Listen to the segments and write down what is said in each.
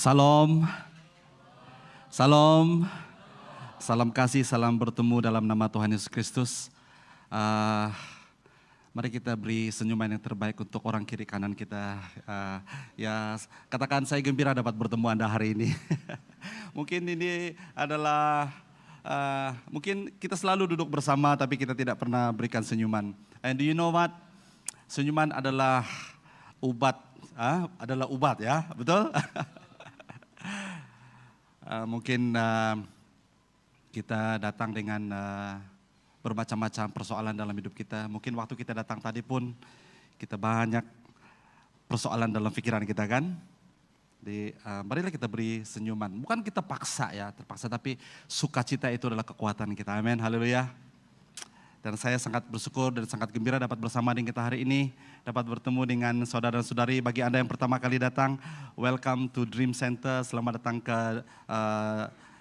Salam, salam, salam kasih, salam bertemu dalam nama Tuhan Yesus Kristus. Mari kita beri senyuman yang terbaik untuk orang kiri kanan kita. Ya, katakan saya gembira dapat bertemu Anda hari ini. Mungkin ini adalah, mungkin kita selalu duduk bersama tapi kita tidak pernah berikan senyuman. And do you know what? Senyuman adalah obat, ya, betul? Mungkin kita datang dengan bermacam-macam persoalan dalam hidup kita. Mungkin waktu kita datang tadi pun kita banyak persoalan dalam pikiran kita kan. Marilah kita beri senyuman. Bukan kita paksa ya, terpaksa, tapi sukacita itu adalah kekuatan kita. Amin, haleluya. Dan saya sangat bersyukur dan sangat gembira dapat bersama dengan kita hari ini. Dapat bertemu dengan saudara dan saudari. Bagi Anda yang pertama kali datang, welcome to Dream Center. Selamat datang ke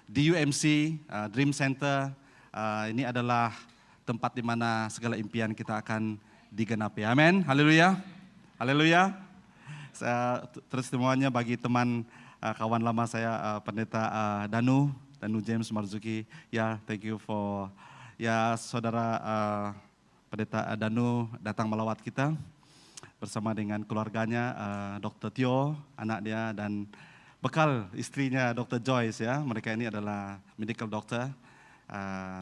DUMC, Dream Center. Ini adalah tempat di mana segala impian kita akan digenapi. Amin, haleluya. Haleluya. Saya terus semuanya bagi teman kawan lama saya, Pendeta Danu James Marzuki. Ya, thank you for... Ya, saudara Pendeta Danu datang melawat kita bersama dengan keluarganya, Dr. Tio, anak dia, dan bekal istrinya Dr. Joyce ya. Mereka ini adalah medical doctor.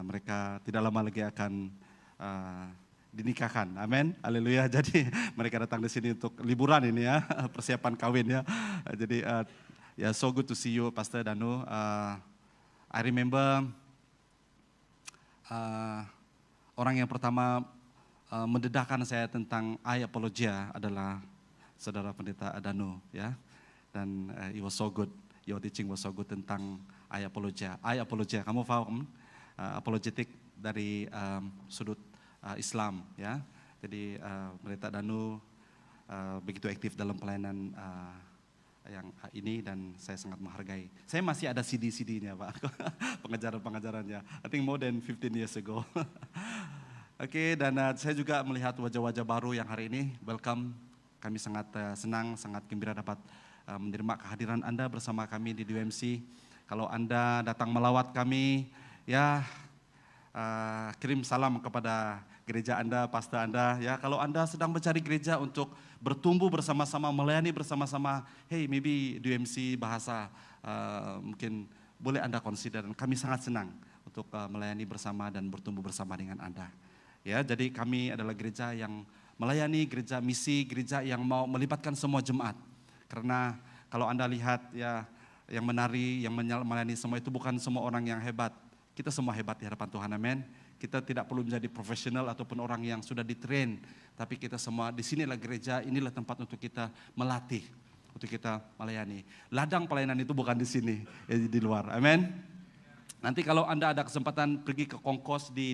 Mereka tidak lama lagi akan dinikahkan. Amin, haleluya. Jadi mereka datang di sini untuk liburan ini ya, persiapan kawin ya. Jadi ya, so good to see you, Pastor Danu. I remember orang yang pertama mendedahkan saya tentang apologia adalah saudara Pendeta Danu ya. Dan it was so good, your teaching was so good tentang apologia. Kamu paham? Apologetik dari sudut Islam ya. Jadi Pendeta Danu begitu aktif dalam pelayanan yang ini dan saya sangat menghargai. Saya masih ada CD-CD-nya Pak, pengajaran-pengajarannya. I think more than 15 years ago. Oke, dan saya juga melihat wajah-wajah baru yang hari ini. Welcome, kami sangat senang, sangat gembira dapat menerima kehadiran Anda bersama kami di DUMC. Kalau Anda datang melawat kami, ya kirim salam kepada gereja Anda, pastor Anda. Ya, kalau Anda sedang mencari gereja untuk bertumbuh bersama-sama, melayani bersama-sama, hey, maybe DUMC bahasa mungkin boleh Anda consider. Dan kami sangat senang untuk melayani bersama dan bertumbuh bersama dengan Anda. Ya, jadi kami adalah gereja yang melayani, gereja misi, gereja yang mau melibatkan semua jemaat. Karena kalau Anda lihat ya, yang menari, yang melayani semua itu bukan semua orang yang hebat. Kita semua hebat di hadapan Tuhan, amin. Kita tidak perlu menjadi profesional ataupun orang yang sudah ditrain, tapi kita semua di sinilah gereja, inilah tempat untuk kita melatih, untuk kita melayani. Ladang pelayanan itu bukan di sini, di luar, amin. Nanti kalau Anda ada kesempatan pergi ke Kongkos di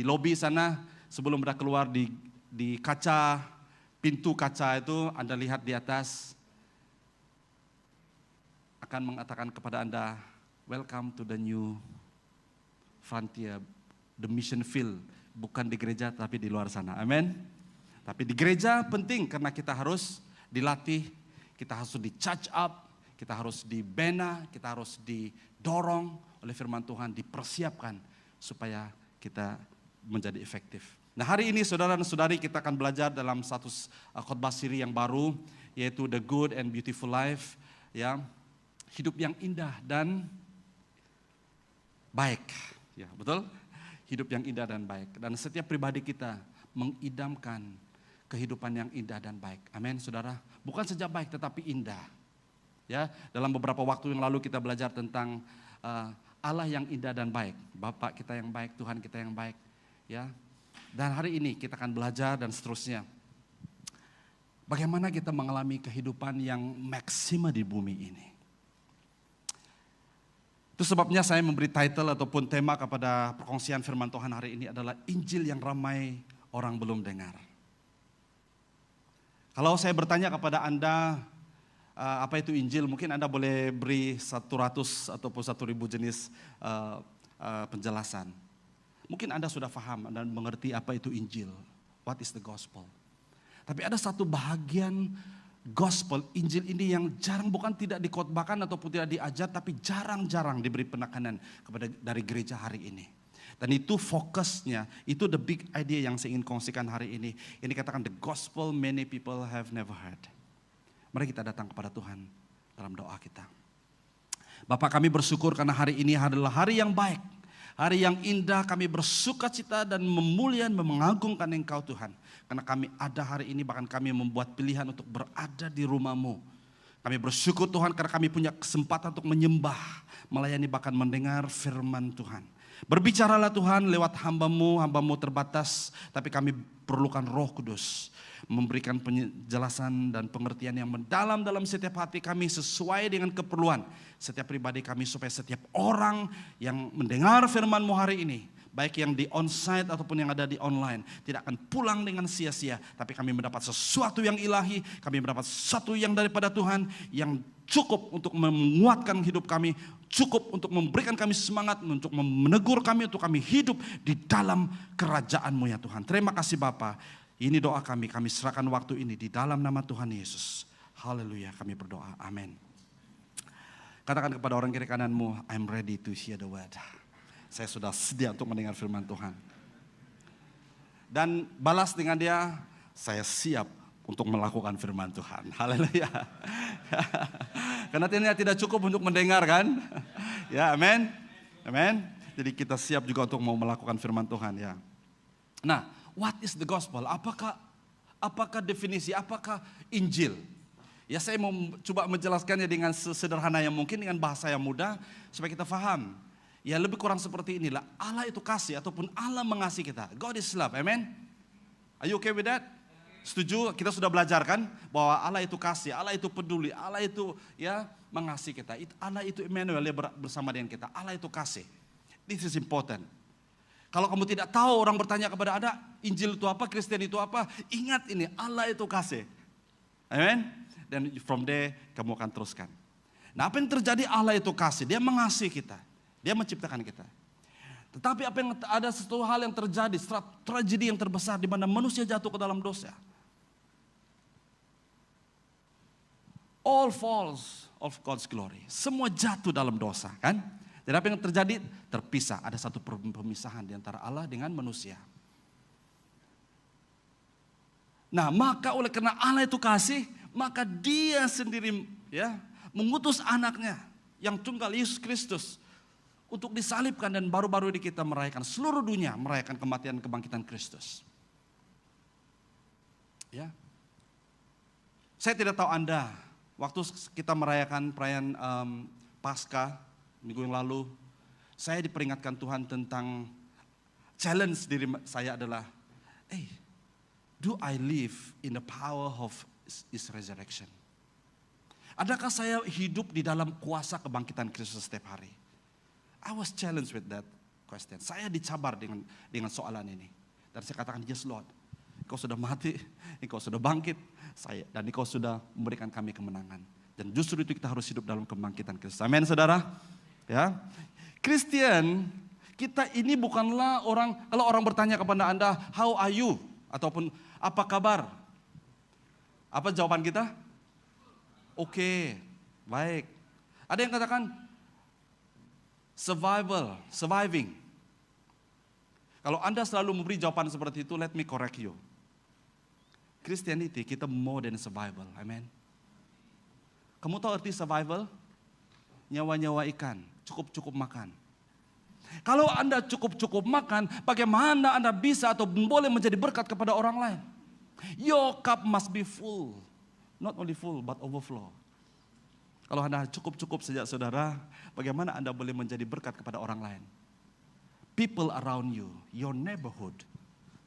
lobi sana, sebelum Anda keluar di kaca, pintu kaca itu Anda lihat di atas, akan mengatakan kepada Anda, welcome to the new frontier, the mission field, bukan di gereja tapi di luar sana, amin. Tapi di gereja penting karena kita harus dilatih, kita harus di-charge up, kita harus dibina, kita harus didorong oleh firman Tuhan, dipersiapkan supaya kita menjadi efektif. Nah, hari ini saudara dan saudari kita akan belajar dalam satu khotbah siri yang baru, yaitu The Good and Beautiful Life, ya, hidup yang indah dan baik. Ya, betul? Hidup yang indah dan baik. Dan setiap pribadi kita mengidamkan kehidupan yang indah dan baik. Amin, saudara. Bukan saja baik tetapi indah. Ya, dalam beberapa waktu yang lalu kita belajar tentang Allah yang indah dan baik. Bapa kita yang baik, Tuhan kita yang baik. Ya. Dan hari ini kita akan belajar dan seterusnya. Bagaimana kita mengalami kehidupan yang maksima di bumi ini. Itu sebabnya saya memberi title ataupun tema kepada perkongsian firman Tuhan hari ini adalah Injil yang ramai orang belum dengar. Kalau saya bertanya kepada Anda, apa itu Injil? Mungkin Anda boleh beri 100 ataupun 1000 jenis penjelasan. Mungkin Anda sudah paham dan mengerti apa itu Injil. What is the gospel? Tapi ada satu bahagian gospel, Injil ini yang jarang, bukan tidak dikhotbahkan ataupun tidak diajar, tapi jarang-jarang diberi penekanan kepada dari gereja hari ini. Dan itu fokusnya, itu the big idea yang saya ingin kongsikan hari ini. Ini katakan the gospel many people have never heard. Mari kita datang kepada Tuhan dalam doa kita. Bapak, kami bersyukur karena hari ini adalah hari yang baik. Hari yang indah, kami bersuka cita dan memuliakan, mengagungkan Engkau Tuhan. Karena kami ada hari ini, bahkan kami membuat pilihan untuk berada di rumah-Mu. Kami bersyukur Tuhan karena kami punya kesempatan untuk menyembah, melayani, bahkan mendengar firman Tuhan. Berbicaralah Tuhan lewat hamba-Mu terbatas, tapi kami perlukan Roh Kudus. Memberikan penjelasan dan pengertian yang mendalam dalam setiap hati kami sesuai dengan keperluan setiap pribadi kami, supaya setiap orang yang mendengar firman-Mu hari ini, baik yang di onsite ataupun yang ada di online, tidak akan pulang dengan sia-sia, tapi kami mendapat sesuatu yang ilahi, kami mendapat sesuatu yang daripada Tuhan, yang cukup untuk menguatkan hidup kami, cukup untuk memberikan kami semangat, untuk menegur kami, untuk kami hidup di dalam kerajaan-Mu ya Tuhan. Terima kasih Bapa. Ini doa kami serahkan waktu ini di dalam nama Tuhan Yesus. Haleluya, kami berdoa, amin. Katakan kepada orang kiri kananmu, I'm ready to hear the word. Saya sudah sedia untuk mendengar firman Tuhan. Dan balas dengan dia, saya siap untuk melakukan firman Tuhan. Haleluya. Karena ternyata tidak cukup untuk mendengar kan? Ya, amin. Amin. Jadi kita siap juga untuk mau melakukan firman Tuhan ya. Nah, what is the gospel? Apakah definisi, apakah Injil? Ya, saya mau coba menjelaskannya dengan sesederhana yang mungkin, dengan bahasa yang mudah supaya kita paham. Ya, lebih kurang seperti inilah. Allah itu kasih ataupun Allah mengasihi kita. God is love. Amen. Are you okay with that? Setuju? Kita sudah belajar kan bahwa Allah itu kasih, Allah itu peduli, Allah itu ya mengasihi kita. Allah itu Emmanuel, bersama dengan kita. Allah itu kasih. This is important. Kalau kamu tidak tahu, orang bertanya kepada Anda, Injil itu apa, Kristen itu apa, ingat ini, Allah itu kasih. Amen. Dan from there kamu akan teruskan. Nah, apa yang terjadi? Allah itu kasih, Dia mengasihi kita, Dia menciptakan kita. Tetapi apa yang ada satu hal yang terjadi, tragedi yang terbesar di mana manusia jatuh ke dalam dosa. All falls of God's glory. Semua jatuh dalam dosa, kan? Dan apa yang terjadi? Terpisah. Ada satu pemisahan di antara Allah dengan manusia. Nah, maka oleh karena Allah itu kasih, maka Dia sendiri ya mengutus anaknya yang tunggal, Yesus Kristus, untuk disalibkan, dan baru-baru ini kita merayakan, seluruh dunia merayakan kematian kebangkitan Kristus. Ya. Saya tidak tahu Anda, waktu kita merayakan perayaan Paskah minggu yang lalu, saya diperingatkan Tuhan tentang challenge diri saya adalah, do I live in the power of His resurrection? Adakah saya hidup di dalam kuasa kebangkitan Kristus setiap hari? I was challenged with that question. Saya dicabar dengan soalan ini. Dan saya katakan, yes Lord, Engkau sudah mati, Engkau sudah bangkit, dan Engkau sudah memberikan kami kemenangan. Dan justru itu kita harus hidup dalam kebangkitan Kristus. Amin, saudara. Ya, Kristen, kita ini bukanlah orang, kalau orang bertanya kepada Anda, how are you? Ataupun apa kabar? Apa jawaban kita? Oke, baik. Ada yang katakan surviving. Kalau Anda selalu memberi jawaban seperti itu, let me correct you. Christianity, kita more than survival, amen. Kamu tahu arti survival? Nyawa-nyawa ikan, cukup-cukup makan. Kalau Anda cukup-cukup makan, bagaimana Anda bisa atau boleh menjadi berkat kepada orang lain? Your cup must be full. Not only full, but overflow. Kalau Anda cukup-cukup saja saudara, bagaimana Anda boleh menjadi berkat kepada orang lain? People around you, your neighborhood,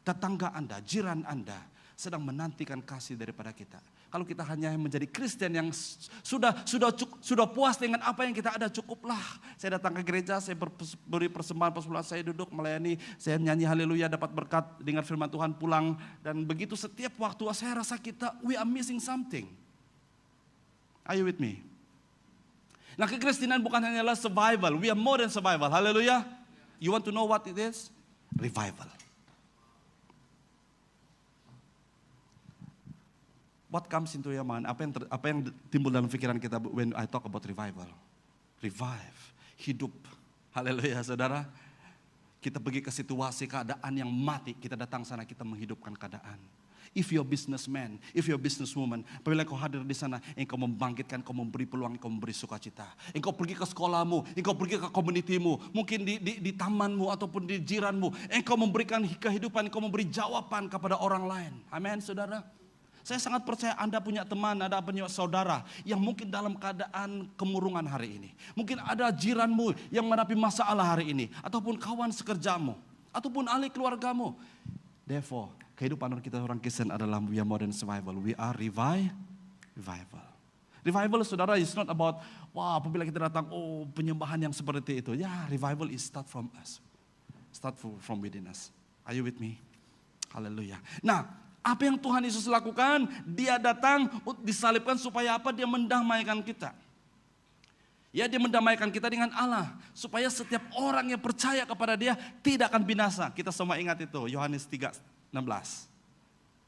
tetangga Anda, jiran Anda, sedang menantikan kasih daripada kita. Kalau kita hanya menjadi Kristen yang sudah puas dengan apa yang kita ada, cukuplah. Saya datang ke gereja, saya beri persembahan, saya duduk melayani, saya nyanyi haleluya, dapat berkat, dengar firman Tuhan, pulang. Dan begitu setiap waktu saya rasa we are missing something. Are you with me? Nah, kekristenan bukan hanyalah survival, we are more than survival. Haleluya. You want to know what it is? Revival. What comes into your mind? Apa yang timbul dalam pikiran kita when I talk about revival? Revive, hidup. Haleluya, saudara. Kita pergi ke situasi keadaan yang mati, kita datang sana, kita menghidupkan keadaan. If you're businessman, if you're businesswoman, apabila kau hadir di sana, engkau membangkitkan, engkau memberi peluang, engkau memberi sukacita. Engkau pergi ke sekolahmu, engkau pergi ke komunitimu, mungkin di tamanmu ataupun di jiranmu, engkau memberikan kehidupan, engkau memberi jawaban kepada orang lain. Amin, saudara. Saya sangat percaya Anda punya teman, ada punya saudara yang mungkin dalam keadaan kemurungan hari ini. Mungkin ada jiranmu yang menghadapi masalah hari ini, ataupun kawan sekerjamu, ataupun ahli keluargamu. Therefore, kehidupan kita orang Kristen adalah we are more than survival. We are revival. Revival, saudara, is not about, wah, apabila kita datang, oh, penyembahan yang seperti itu. Ya, revival is start from us. Start from within us. Are you with me? Haleluya. Nah, apa yang Tuhan Yesus lakukan? Dia datang, disalibkan supaya apa? Dia mendamaikan kita. Ya, dia mendamaikan kita dengan Allah. Supaya setiap orang yang percaya kepada dia tidak akan binasa. Kita semua ingat itu, Yohanes 3:16.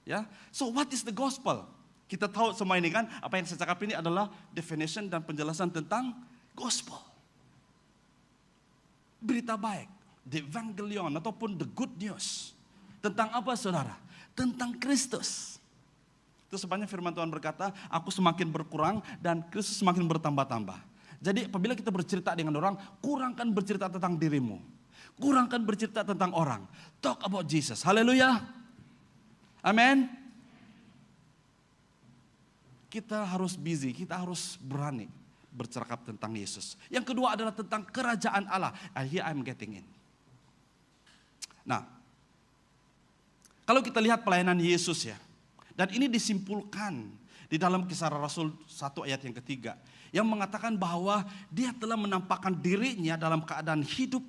Ya, so what is the gospel? Kita tahu semua ini kan, apa yang saya cakap ini adalah definition dan penjelasan tentang gospel. Berita baik, the evangelion ataupun the good news. Tentang apa, saudara? Tentang Kristus. Itu sebabnya firman Tuhan berkata, aku semakin berkurang dan Kristus semakin bertambah-tambah. Jadi apabila kita bercerita dengan orang, kurangkan bercerita tentang dirimu. Kurangkan bercerita tentang orang. Talk about Jesus. Haleluya. Amin. Kita harus busy, kita harus berani bercakap tentang Yesus. Yang kedua adalah tentang kerajaan Allah. Here I'm getting in. Nah, kalau kita lihat pelayanan Yesus ya, dan ini disimpulkan di dalam Kisah Rasul 1 ayat yang ketiga, yang mengatakan bahwa dia telah menampakkan dirinya dalam keadaan hidup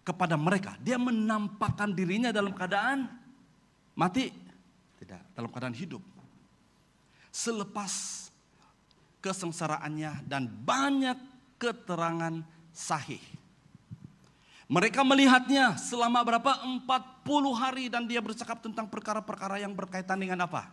kepada mereka. Dia menampakkan dirinya dalam keadaan mati? Tidak, dalam keadaan hidup. Selepas kesengsaraannya dan banyak keterangan sahih. Mereka melihatnya selama berapa? 40 hari dan dia bercakap tentang perkara-perkara yang berkaitan dengan apa?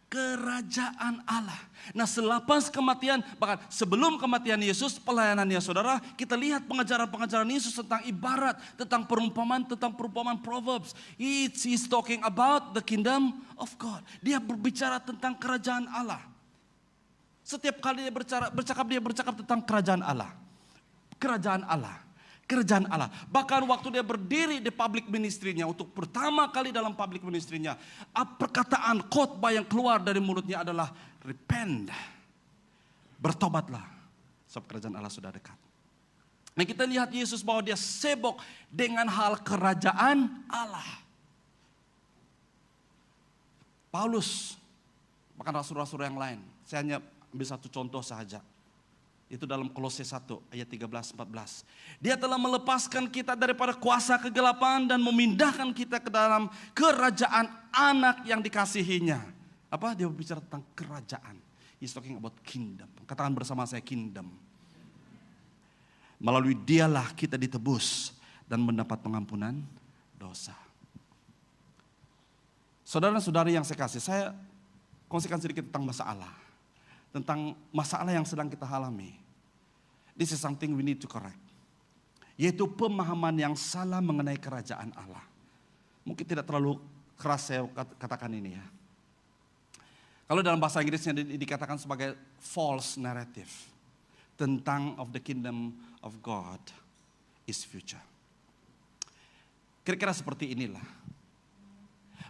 Kerajaan Allah. Nah, selepas kematian, bahkan sebelum kematian Yesus, pelayanannya saudara, kita lihat pengajaran-pengajaran Yesus tentang ibarat, tentang perumpamaan Proverbs. He's talking about the kingdom of God. Dia berbicara tentang kerajaan Allah. Setiap kali dia bercakap tentang kerajaan Allah. Kerajaan Allah. Kerajaan Allah. Bahkan waktu dia berdiri di public ministry-nya, untuk pertama kali dalam public ministry-nya, perkataan khotbah yang keluar dari mulutnya adalah repent. Bertobatlah, sebab kerajaan Allah sudah dekat. Nah, kita lihat Yesus bahwa dia sibuk dengan hal kerajaan Allah. Paulus, bahkan rasul-rasul yang lain, saya hanya ambil satu contoh saja. Itu dalam Kolose 1 ayat 13-14. Dia telah melepaskan kita daripada kuasa kegelapan dan memindahkan kita ke dalam kerajaan anak yang dikasihinya. Apa? Dia berbicara tentang kerajaan. He's talking about kingdom. Katakan bersama saya, kingdom. Melalui dialah kita ditebus dan mendapat pengampunan dosa. Saudara-saudari yang saya kasih, saya kongsikan sedikit tentang masalah. Tentang masalah yang sedang kita alami. This is something we need to correct. Yaitu pemahaman yang salah mengenai kerajaan Allah. Mungkin tidak terlalu keras saya katakan ini ya. Kalau dalam bahasa Inggrisnya dikatakan sebagai false narrative. Tentang of the kingdom of God is future. Kira-kira seperti inilah.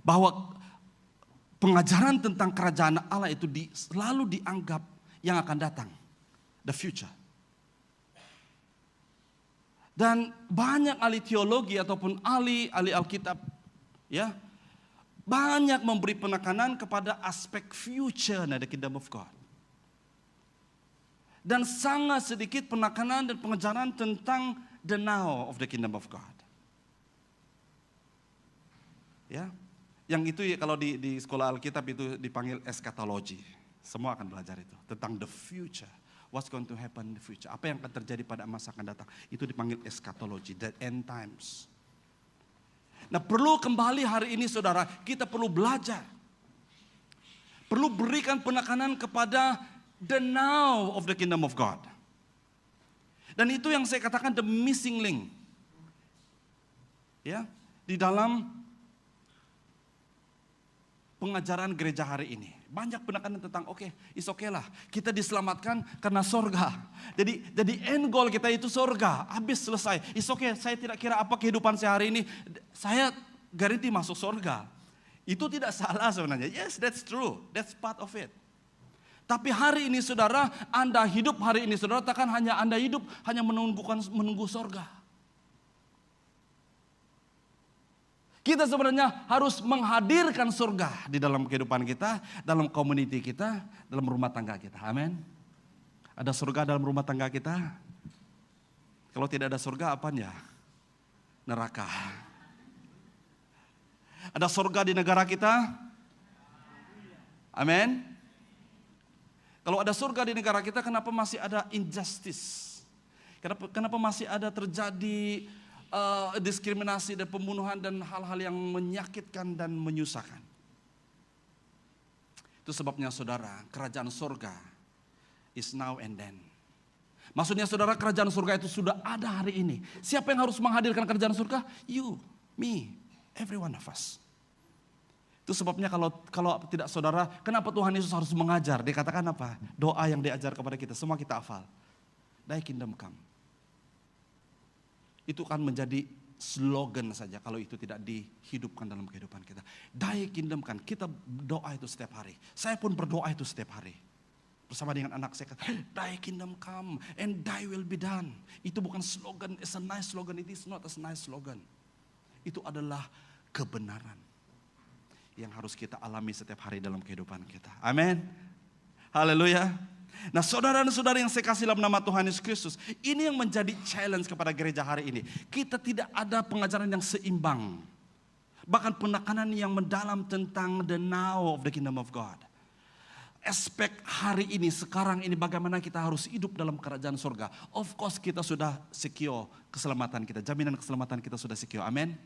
Bahwa pengajaran tentang kerajaan Allah itu selalu dianggap yang akan datang. The future. Dan banyak ahli teologi ataupun ahli Alkitab ya, banyak memberi penekanan kepada aspek future na the kingdom of God. Dan sangat sedikit penekanan dan pengejaran tentang the now of the kingdom of God. Ya. Yang itu kalau di sekolah Alkitab itu dipanggil eskatologi. Semua akan belajar itu. Tentang the future. What's going to happen in the future. Apa yang akan terjadi pada masa akan datang. Itu dipanggil eskatologi. The end times. Nah, perlu kembali hari ini saudara. Kita perlu belajar. perlu berikan penekanan kepada the now of the kingdom of God. Dan itu yang saya katakan the missing link. Ya, di dalam pengajaran gereja hari ini. Banyak penekanan tentang it's okay lah. Kita diselamatkan karena sorga. Jadi end goal kita itu sorga. Habis selesai. It's okay, saya tidak kira apa kehidupan saya hari ini. Saya garanti masuk sorga. Itu tidak salah sebenarnya. Yes, that's true. That's part of it. Tapi hari ini saudara, Anda hidup hari ini saudara, takkan hanya Anda hidup hanya menunggu sorga. Kita sebenarnya harus menghadirkan surga di dalam kehidupan kita, dalam community kita, dalam rumah tangga kita. Amin. Ada surga dalam rumah tangga kita? Kalau tidak ada surga apanya? Neraka. Ada surga di negara kita? Amin. Kalau ada surga di negara kita, kenapa masih ada injustice? Kenapa masih ada terjadi diskriminasi dan pembunuhan dan hal-hal yang menyakitkan dan menyusahkan? Itu sebabnya saudara, kerajaan surga is now and then. Maksudnya saudara, kerajaan surga itu sudah ada hari ini. Siapa yang harus menghadirkan kerajaan surga? You, me, every one of us. Itu sebabnya kalau tidak saudara, kenapa Tuhan Yesus harus mengajar? Dia katakan apa? Doa yang diajar kepada kita, semua kita hafal. Thy kingdom come. Itu kan menjadi slogan saja kalau itu tidak dihidupkan dalam kehidupan kita. Thy kingdom come, kita doa itu setiap hari. Saya pun berdoa itu setiap hari. Bersama dengan anak saya, Thy kingdom come and Thy will be done. Itu bukan slogan, it's a nice slogan, it is not a nice slogan. Itu adalah kebenaran yang harus kita alami setiap hari dalam kehidupan kita. Amin. Haleluya. Nah, saudara dan saudara yang saya kasih dalam nama Tuhan Yesus Kristus, ini yang menjadi challenge kepada gereja hari ini. Kita tidak ada pengajaran yang seimbang. Bahkan penekanan yang mendalam tentang the now of the kingdom of God. Aspek hari ini, sekarang ini bagaimana kita harus hidup dalam kerajaan surga. Of course kita sudah secure keselamatan kita, jaminan keselamatan kita sudah secure. Amin.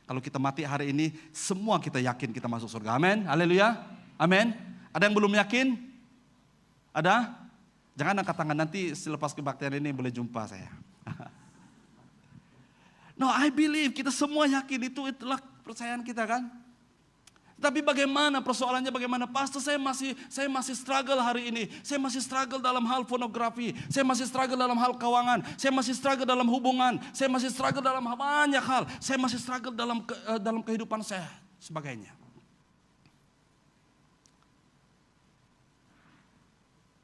Kalau kita mati hari ini, semua kita yakin kita masuk surga. Amin. Haleluya. Amin. Ada yang belum yakin? Ada? Jangan angkat tangan, nanti selepas kebaktian ini boleh jumpa saya. No, I believe kita semua yakin itulah percayaan kita kan. Tapi bagaimana persoalannya, bagaimana pastor, saya masih struggle hari ini. Saya masih struggle dalam hal pornografi. Saya masih struggle dalam hal keuangan. Saya masih struggle dalam hubungan. Saya masih struggle dalam banyak hal. Saya masih struggle dalam kehidupan saya sebagainya.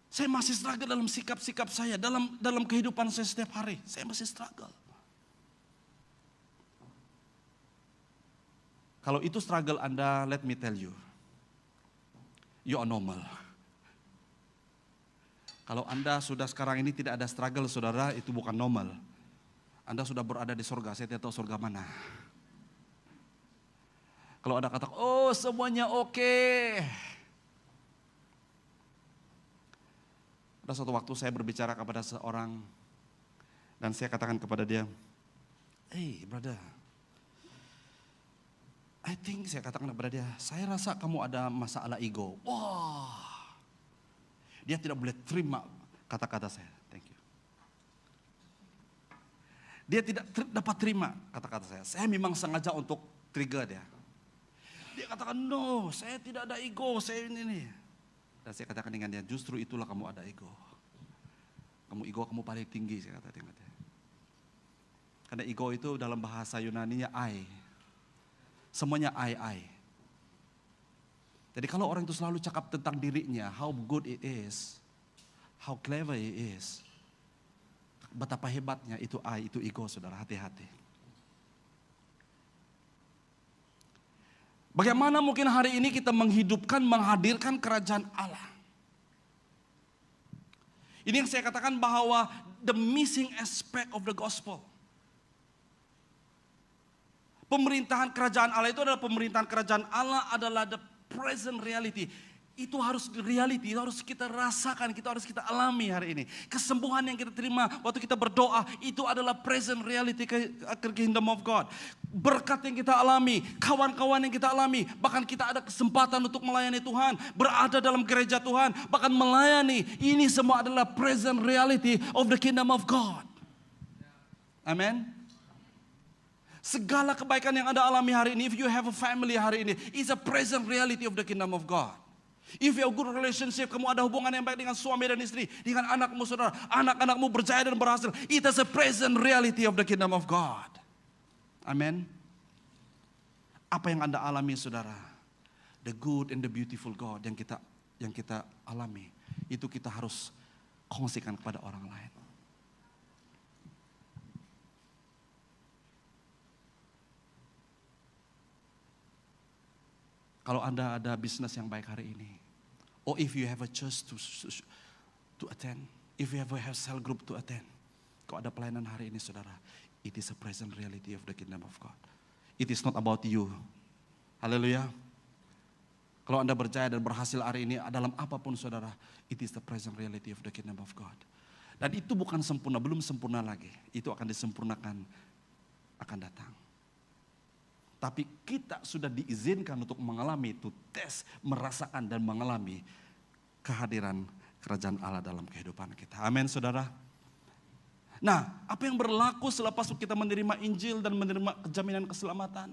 Saya masih struggle dalam sikap-sikap saya, dalam kehidupan saya setiap hari. Saya masih struggle. Kalau itu struggle Anda, let me tell you, you are normal. Kalau Anda sudah sekarang ini tidak ada struggle, saudara, itu bukan normal. Anda sudah berada di surga, saya tidak tahu surga mana. Kalau Anda kata, oh semuanya oke. Ada suatu waktu saya berbicara kepada seorang, dan saya katakan kepada dia, hey brother, I think saya katakan kepada dia, saya rasa kamu ada masalah ego. Wah, dia tidak boleh terima kata-kata saya. Thank you. Dia tidak dapat terima kata-kata saya. Saya memang sengaja untuk trigger dia. Dia katakan, no, saya tidak ada ego, saya ini. Dan saya katakan dengan dia, justru itulah kamu ada ego. Kamu paling tinggi, saya katakan dengan dia. Karena ego itu dalam bahasa Yunani-nya I. Semuanya I. Jadi kalau orang itu selalu cakap tentang dirinya, how good it is, how clever it is, betapa hebatnya, itu I, itu ego, saudara, hati-hati. Bagaimana mungkin hari ini kita menghadirkan kerajaan Allah? Ini yang saya katakan bahwa the missing aspect of the gospel. Pemerintahan kerajaan Allah itu adalah pemerintahan kerajaan Allah adalah the present reality. Itu harus reality, itu harus kita rasakan, kita harus kita alami hari ini. Kesembuhan yang kita terima waktu kita berdoa, itu adalah present reality ke kingdom of God. Berkat yang kita alami, kawan-kawan yang kita alami, bahkan kita ada kesempatan untuk melayani Tuhan, berada dalam gereja Tuhan, bahkan melayani. Ini semua adalah present reality of the kingdom of God. Amen. Segala kebaikan yang Anda alami hari ini, if you have a family hari ini, is a present reality of the kingdom of God. If you have good relationship, kamu ada hubungan yang baik dengan suami dan istri, dengan anakmu saudara, anak-anakmu berjaya dan berhasil, it is a present reality of the kingdom of God. Amen. Apa yang Anda alami saudara, the good and the beautiful God yang kita alami, itu kita harus kongsikan kepada orang lain. Kalau Anda ada bisnis yang baik hari ini, or if you have a church to attend, if you have cell group to attend, kalau ada pelayanan hari ini saudara, it is a present reality of the kingdom of God. It is not about you. Haleluya. Kalau Anda berjaya dan berhasil hari ini dalam apapun saudara, it is the present reality of the kingdom of God. Dan itu bukan sempurna, belum sempurna lagi. Itu akan disempurnakan, akan datang. Tapi kita sudah diizinkan untuk mengalami itu, tes, merasakan dan mengalami kehadiran kerajaan Allah dalam kehidupan kita. Amin saudara. Nah, apa yang berlaku selepas kita menerima Injil dan menerima jaminan keselamatan?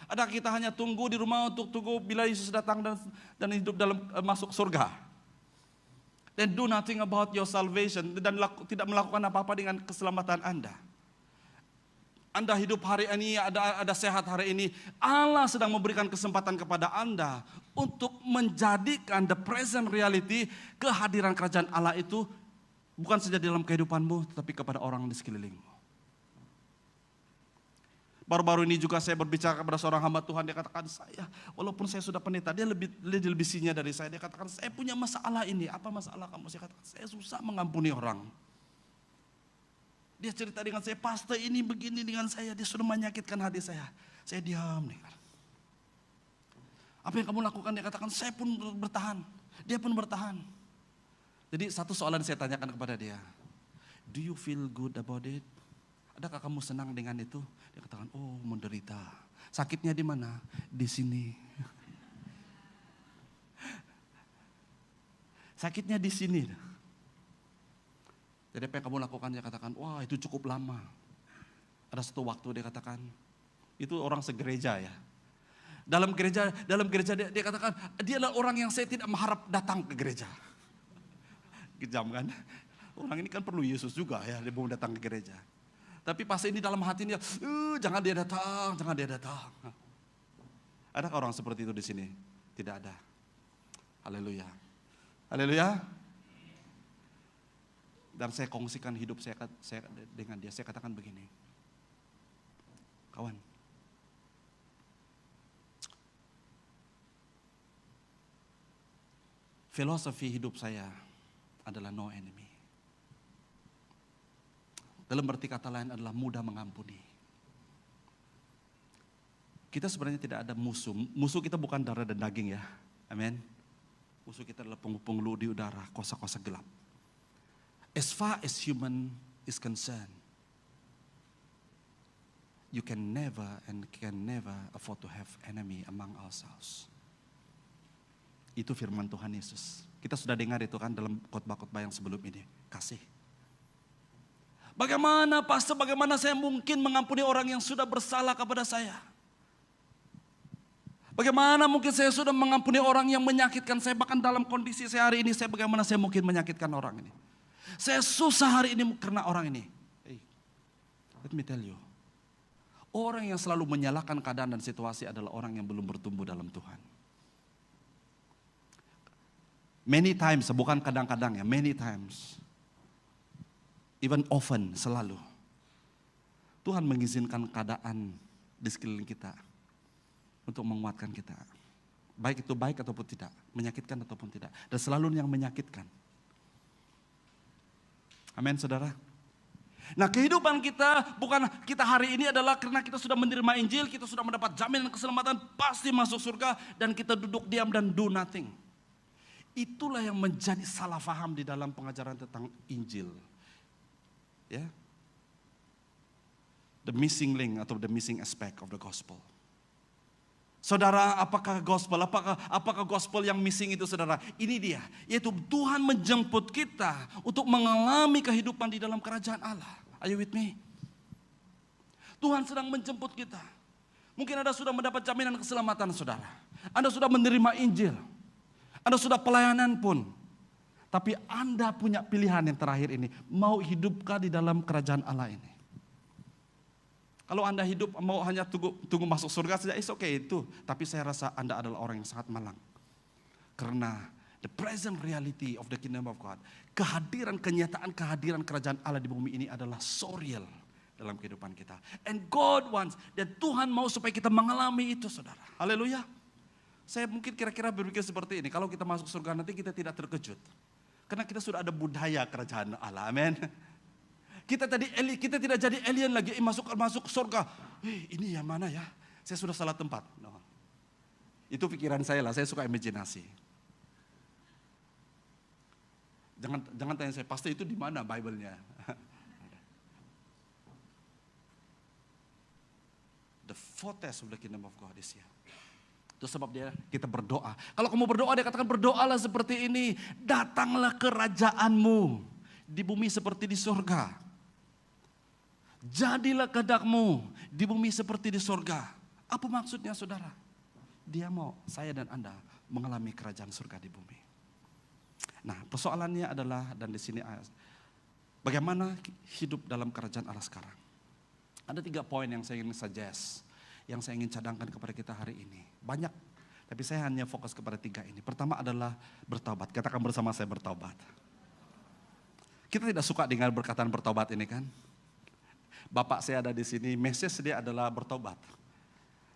Ada kita hanya tunggu di rumah untuk tunggu bila Yesus datang dan hidup dalam masuk surga. Then do nothing about your salvation dan tidak melakukan apa-apa dengan keselamatan Anda. Anda hidup hari ini, ada sehat hari ini. Allah sedang memberikan kesempatan kepada Anda untuk menjadikan the present reality kehadiran kerajaan Allah itu bukan saja dalam kehidupanmu, tetapi kepada orang di sekelilingmu. Baru-baru ini juga saya berbicara kepada seorang hamba Tuhan, dia katakan saya, walaupun saya sudah pendeta, dia lebih senior dari saya. Dia katakan saya punya masalah ini. Apa masalah kamu? Saya katakan saya susah mengampuni orang. Dia cerita dengan saya, pastor ini begini dengan saya, dia sudah menyakitkan hati saya. Saya diam. Apa yang kamu lakukan? Dia katakan, saya pun bertahan. Dia pun bertahan. Jadi satu soalan saya tanyakan kepada dia, do you feel good about it? Adakah kamu senang dengan itu? Dia katakan, oh menderita. Sakitnya di mana? Di sini. Sakitnya di sini. Jadi apa yang kamu lakukan? Dia katakan, wah itu cukup lama. Ada satu waktu dia katakan, itu orang segereja ya. Dalam gereja dia katakan, dia adalah orang yang saya tidak mengharap datang ke gereja. Kejam kan? Orang ini kan perlu Yesus juga ya, dia mau datang ke gereja. Tapi pas ini dalam hati dia, jangan dia datang. Adakah orang seperti itu di sini? Tidak ada. Haleluya. Haleluya. Dan saya kongsikan hidup saya dengan dia. Saya katakan begini, kawan, filosofi hidup saya adalah no enemy. Dalam arti kata lain adalah mudah mengampuni. Kita sebenarnya tidak ada musuh. Musuh kita bukan darah dan daging ya. Amin. Musuh kita adalah penghulu di udara, kuasa-kuasa gelap. As far as human is concerned, you can never afford to have enemy among ourselves. Itu firman Tuhan Yesus. Kita sudah dengar itu kan dalam khotbah-khotbah yang sebelum ini. Kasih. Bagaimana pastor, bagaimana saya mungkin mengampuni orang yang sudah bersalah kepada saya? Bagaimana mungkin saya sudah mengampuni orang yang menyakitkan saya, bahkan dalam kondisi saya hari ini, bagaimana saya mungkin menyakitkan orang ini? Saya susah hari ini karena orang ini. Hey, let me tell you. Orang yang selalu menyalahkan keadaan dan situasi adalah orang yang belum bertumbuh dalam Tuhan. Many times, bukan kadang-kadang ya, many times. Even often, selalu. Tuhan mengizinkan keadaan di sekeliling kita untuk menguatkan kita. Baik itu baik ataupun tidak, menyakitkan ataupun tidak. Dan selalu yang menyakitkan. Amin saudara. Nah kehidupan kita bukan kita hari ini adalah karena kita sudah menerima Injil, kita sudah mendapat jaminan keselamatan, pasti masuk surga dan kita duduk diam dan do nothing. Itulah yang menjadi salah faham di dalam pengajaran tentang Injil. Ya. The missing link atau the missing aspect of the gospel. Saudara, apakah gospel yang missing itu, saudara? Ini dia, yaitu Tuhan menjemput kita untuk mengalami kehidupan di dalam kerajaan Allah. Are you with me? Tuhan sedang menjemput kita. Mungkin Anda sudah mendapat jaminan keselamatan, saudara. Anda sudah menerima Injil. Anda sudah pelayanan pun. Tapi Anda punya pilihan yang terakhir ini. Mau hidupkah di dalam kerajaan Allah ini? Kalau Anda hidup mau hanya tunggu masuk surga saja, it's okay itu. Tapi saya rasa Anda adalah orang yang sangat malang. Karena the present reality of the kingdom of God. Kenyataan kehadiran kerajaan Allah di bumi ini adalah so real dalam kehidupan kita. And God wants, dan Tuhan mau supaya kita mengalami itu, saudara. Haleluya. Saya mungkin kira-kira berpikir seperti ini. Kalau kita masuk surga nanti kita tidak terkejut. Karena kita sudah ada budaya kerajaan Allah. Amin. Kita tidak jadi alien lagi. Masuk surga. Ini yang mana ya? Saya sudah salah tempat. No. Itu pikiran saya lah. Saya suka imajinasi. Jangan tanya saya, pasti itu di mana Bible-nya? The foretaste of the kingdom of God is here. Itu sebab kita berdoa. Kalau kamu berdoa, dia katakan berdoalah seperti ini. Datanglah kerajaanmu di bumi seperti di surga. Jadilah kehendakmu di bumi seperti di surga. Apa maksudnya, saudara? Dia mau saya dan Anda mengalami kerajaan surga di bumi. Nah, persoalannya adalah, dan di sini bagaimana hidup dalam kerajaan Allah sekarang. Ada 3 poin yang saya ingin suggest, yang saya ingin cadangkan kepada kita hari ini. Banyak, tapi saya hanya fokus kepada 3 ini. Pertama adalah bertobat. Katakan bersama saya, bertobat. Kita tidak suka dengar perkataan bertobat ini kan. Bapak saya ada di sini, message dia adalah bertobat.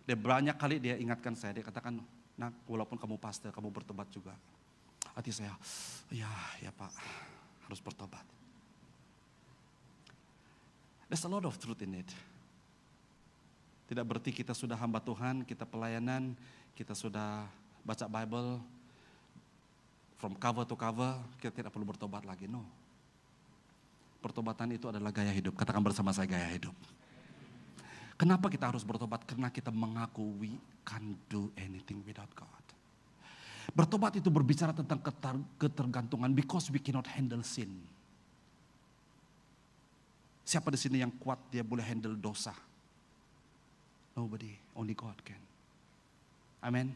Dia banyak kali dia ingatkan saya, dia katakan, nak, walaupun kamu pastor, kamu bertobat juga. Hati saya, ya Pak, harus bertobat. There's a lot of truth in it. Tidak berarti kita sudah hamba Tuhan, kita pelayanan, kita sudah baca Bible, from cover to cover, kita tidak perlu bertobat lagi, no. Pertobatan itu adalah gaya hidup. Katakan bersama saya, gaya hidup. Kenapa kita harus bertobat? Karena kita mengaku we can't do anything without God. Bertobat itu berbicara tentang ketergantungan, because we cannot handle sin. Siapa di sini yang kuat dia boleh handle dosa? Nobody, only God can. Amin.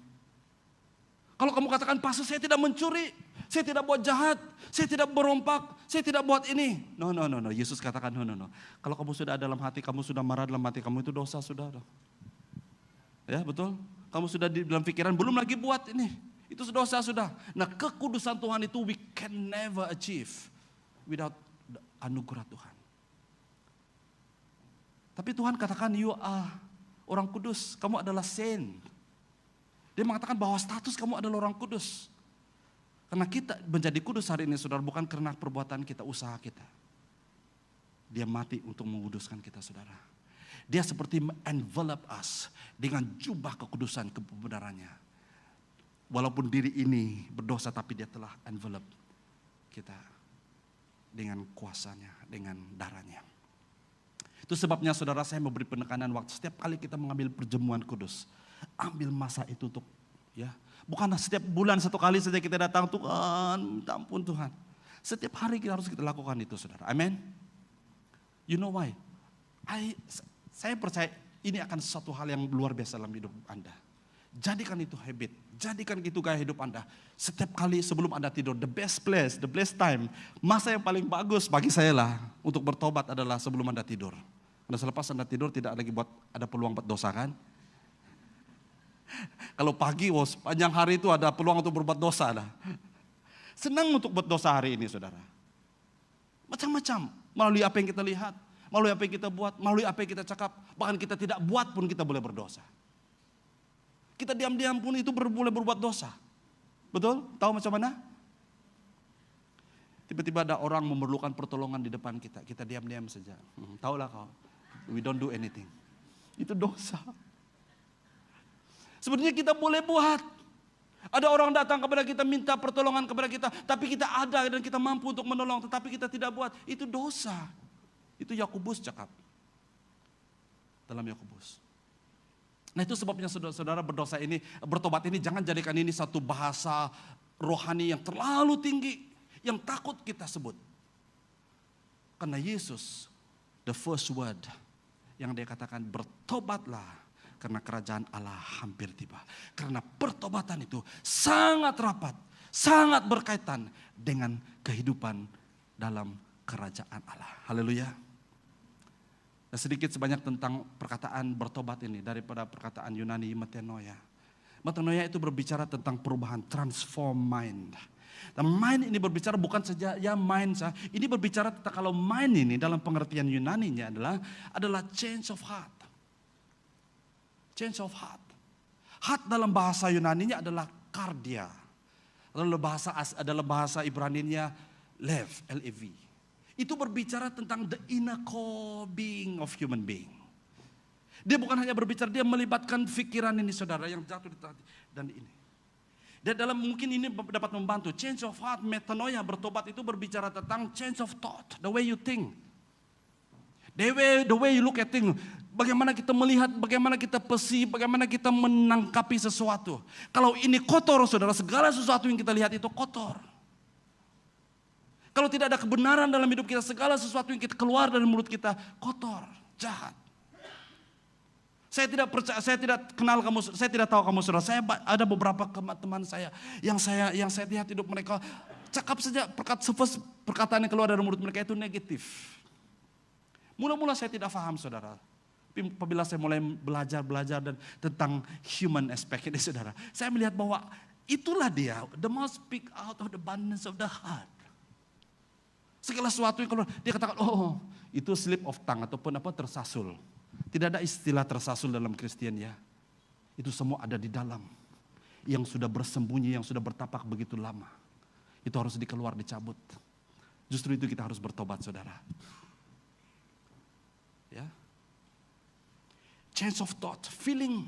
Kalau kamu katakan, pastor saya tidak mencuri, saya tidak buat jahat, saya tidak berompak, saya tidak buat ini. No. Yesus katakan no. Kalau kamu sudah dalam hati, kamu sudah marah dalam hati kamu, itu dosa sudah. Ya betul. Kamu sudah di dalam pikiran, belum lagi buat ini. Itu dosa sudah. Nah, kekudusan Tuhan itu we can never achieve without the anugerah Tuhan. Tapi Tuhan katakan you are orang kudus, kamu adalah saint. Dia mengatakan bahwa status kamu adalah orang kudus. Karena kita menjadi kudus hari ini, saudara, bukan karena perbuatan kita, usaha kita. Dia mati untuk menguduskan kita, saudara. Dia seperti envelop us dengan jubah kekudusan, kebenarannya. Walaupun diri ini berdosa, tapi dia telah envelop kita dengan kuasanya, dengan darahnya. Itu sebabnya, saudara, saya memberi penekanan waktu. Setiap kali kita mengambil perjamuan kudus, ambil masa itu untuk, ya, bukan setiap bulan 1 kali saja kita datang, Tuhan, minta ampun Tuhan. Setiap hari kita harus lakukan itu, saudara. Amin. You know why? Saya percaya ini akan suatu hal yang luar biasa dalam hidup Anda. Jadikan itu habit, jadikan itu gaya hidup Anda. Setiap kali sebelum Anda tidur, the best place, the best time, masa yang paling bagus bagi saya lah untuk bertobat adalah sebelum Anda tidur. Karena selepas Anda tidur tidak lagi ada peluang buat dosa kan? Kalau pagi, sepanjang hari itu ada peluang untuk berbuat dosa lah. Senang untuk berdosa hari ini, saudara. Macam-macam, melalui apa yang kita lihat, melalui apa yang kita buat, melalui apa yang kita cakap. Bahkan kita tidak buat pun kita boleh berdosa. Kita diam-diam pun itu boleh berbuat dosa. Betul? Tahu macam mana? Tiba-tiba ada orang memerlukan pertolongan di depan kita. Kita diam-diam saja. Tahulah kau, we don't do anything. Itu dosa. Sebenarnya kita boleh buat. Ada orang datang kepada kita minta pertolongan kepada kita, tapi kita ada dan kita mampu untuk menolong, tetapi kita tidak buat. Itu dosa. Itu Yakobus cakap. Dalam Yakobus. Nah itu sebabnya saudara berdosa ini, bertobat ini jangan jadikan ini satu bahasa rohani yang terlalu tinggi, yang takut kita sebut. Karena Yesus, the first word yang dia katakan, bertobatlah karena kerajaan Allah hampir tiba. Karena pertobatan itu sangat rapat, sangat berkaitan dengan kehidupan dalam kerajaan Allah. Haleluya. Nah, sedikit sebanyak tentang perkataan bertobat ini daripada perkataan Yunani metanoia. Metanoia itu berbicara tentang perubahan, transform mind. Dan mind ini berbicara bukan saja ya mind saja. Ini berbicara tentang kalau mind ini dalam pengertian Yunaninya adalah change of heart. Change of heart. Heart dalam bahasa Yunaninya adalah kardia. Adalah bahasa Ibraninya lev, L-E-V. Itu berbicara tentang the inner core being of human being. Dia bukan hanya berbicara, dia melibatkan pikiran ini saudara yang jatuh di hati dan ini. Dan dalam mungkin ini dapat membantu. Change of heart, metanoia, bertobat itu berbicara tentang change of thought, the way you think. The way you look at things. Bagaimana kita melihat, bagaimana kita perceive, bagaimana kita menangkapi sesuatu. Kalau ini kotor saudara, segala sesuatu yang kita lihat itu kotor. Kalau tidak ada kebenaran dalam hidup kita, segala sesuatu yang kita keluar dari mulut kita kotor, jahat. Saya tidak percaya, saya tidak kenal kamu, saya tidak tahu kamu saudara. Saya ada beberapa teman saya yang saya lihat hidup mereka, cakap saja perkataan yang keluar dari mulut mereka itu negatif. Mula-mula saya tidak paham saudara. Tapi apabila saya mulai belajar dan tentang human aspect ini saudara, saya melihat bahwa itulah dia, the mouth speak out of the abundance of the heart. Segala sesuatu yang keluar, dia katakan, oh itu slip of tongue ataupun tersasul. Tidak ada istilah tersasul dalam Kristen ya. Itu semua ada di dalam. Yang sudah bersembunyi, yang sudah bertapak begitu lama. Itu harus dikeluar, dicabut. Justru itu kita harus bertobat saudara. Ya. Change of thought, feeling.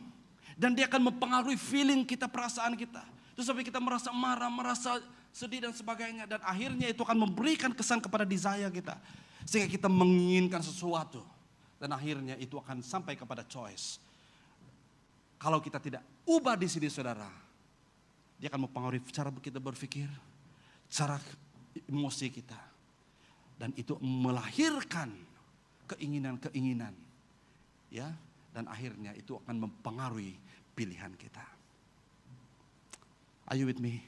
Dan dia akan mempengaruhi feeling kita, perasaan kita. Terus sampai kita merasa marah, merasa sedih dan sebagainya. Dan akhirnya itu akan memberikan kesan kepada desire kita. Sehingga kita menginginkan sesuatu. Dan akhirnya itu akan sampai kepada choice. Kalau kita tidak ubah di sini saudara. Dia akan mempengaruhi cara kita berpikir. Cara emosi kita. Dan itu melahirkan keinginan-keinginan. Ya. Dan akhirnya itu akan mempengaruhi pilihan kita. Are you with me?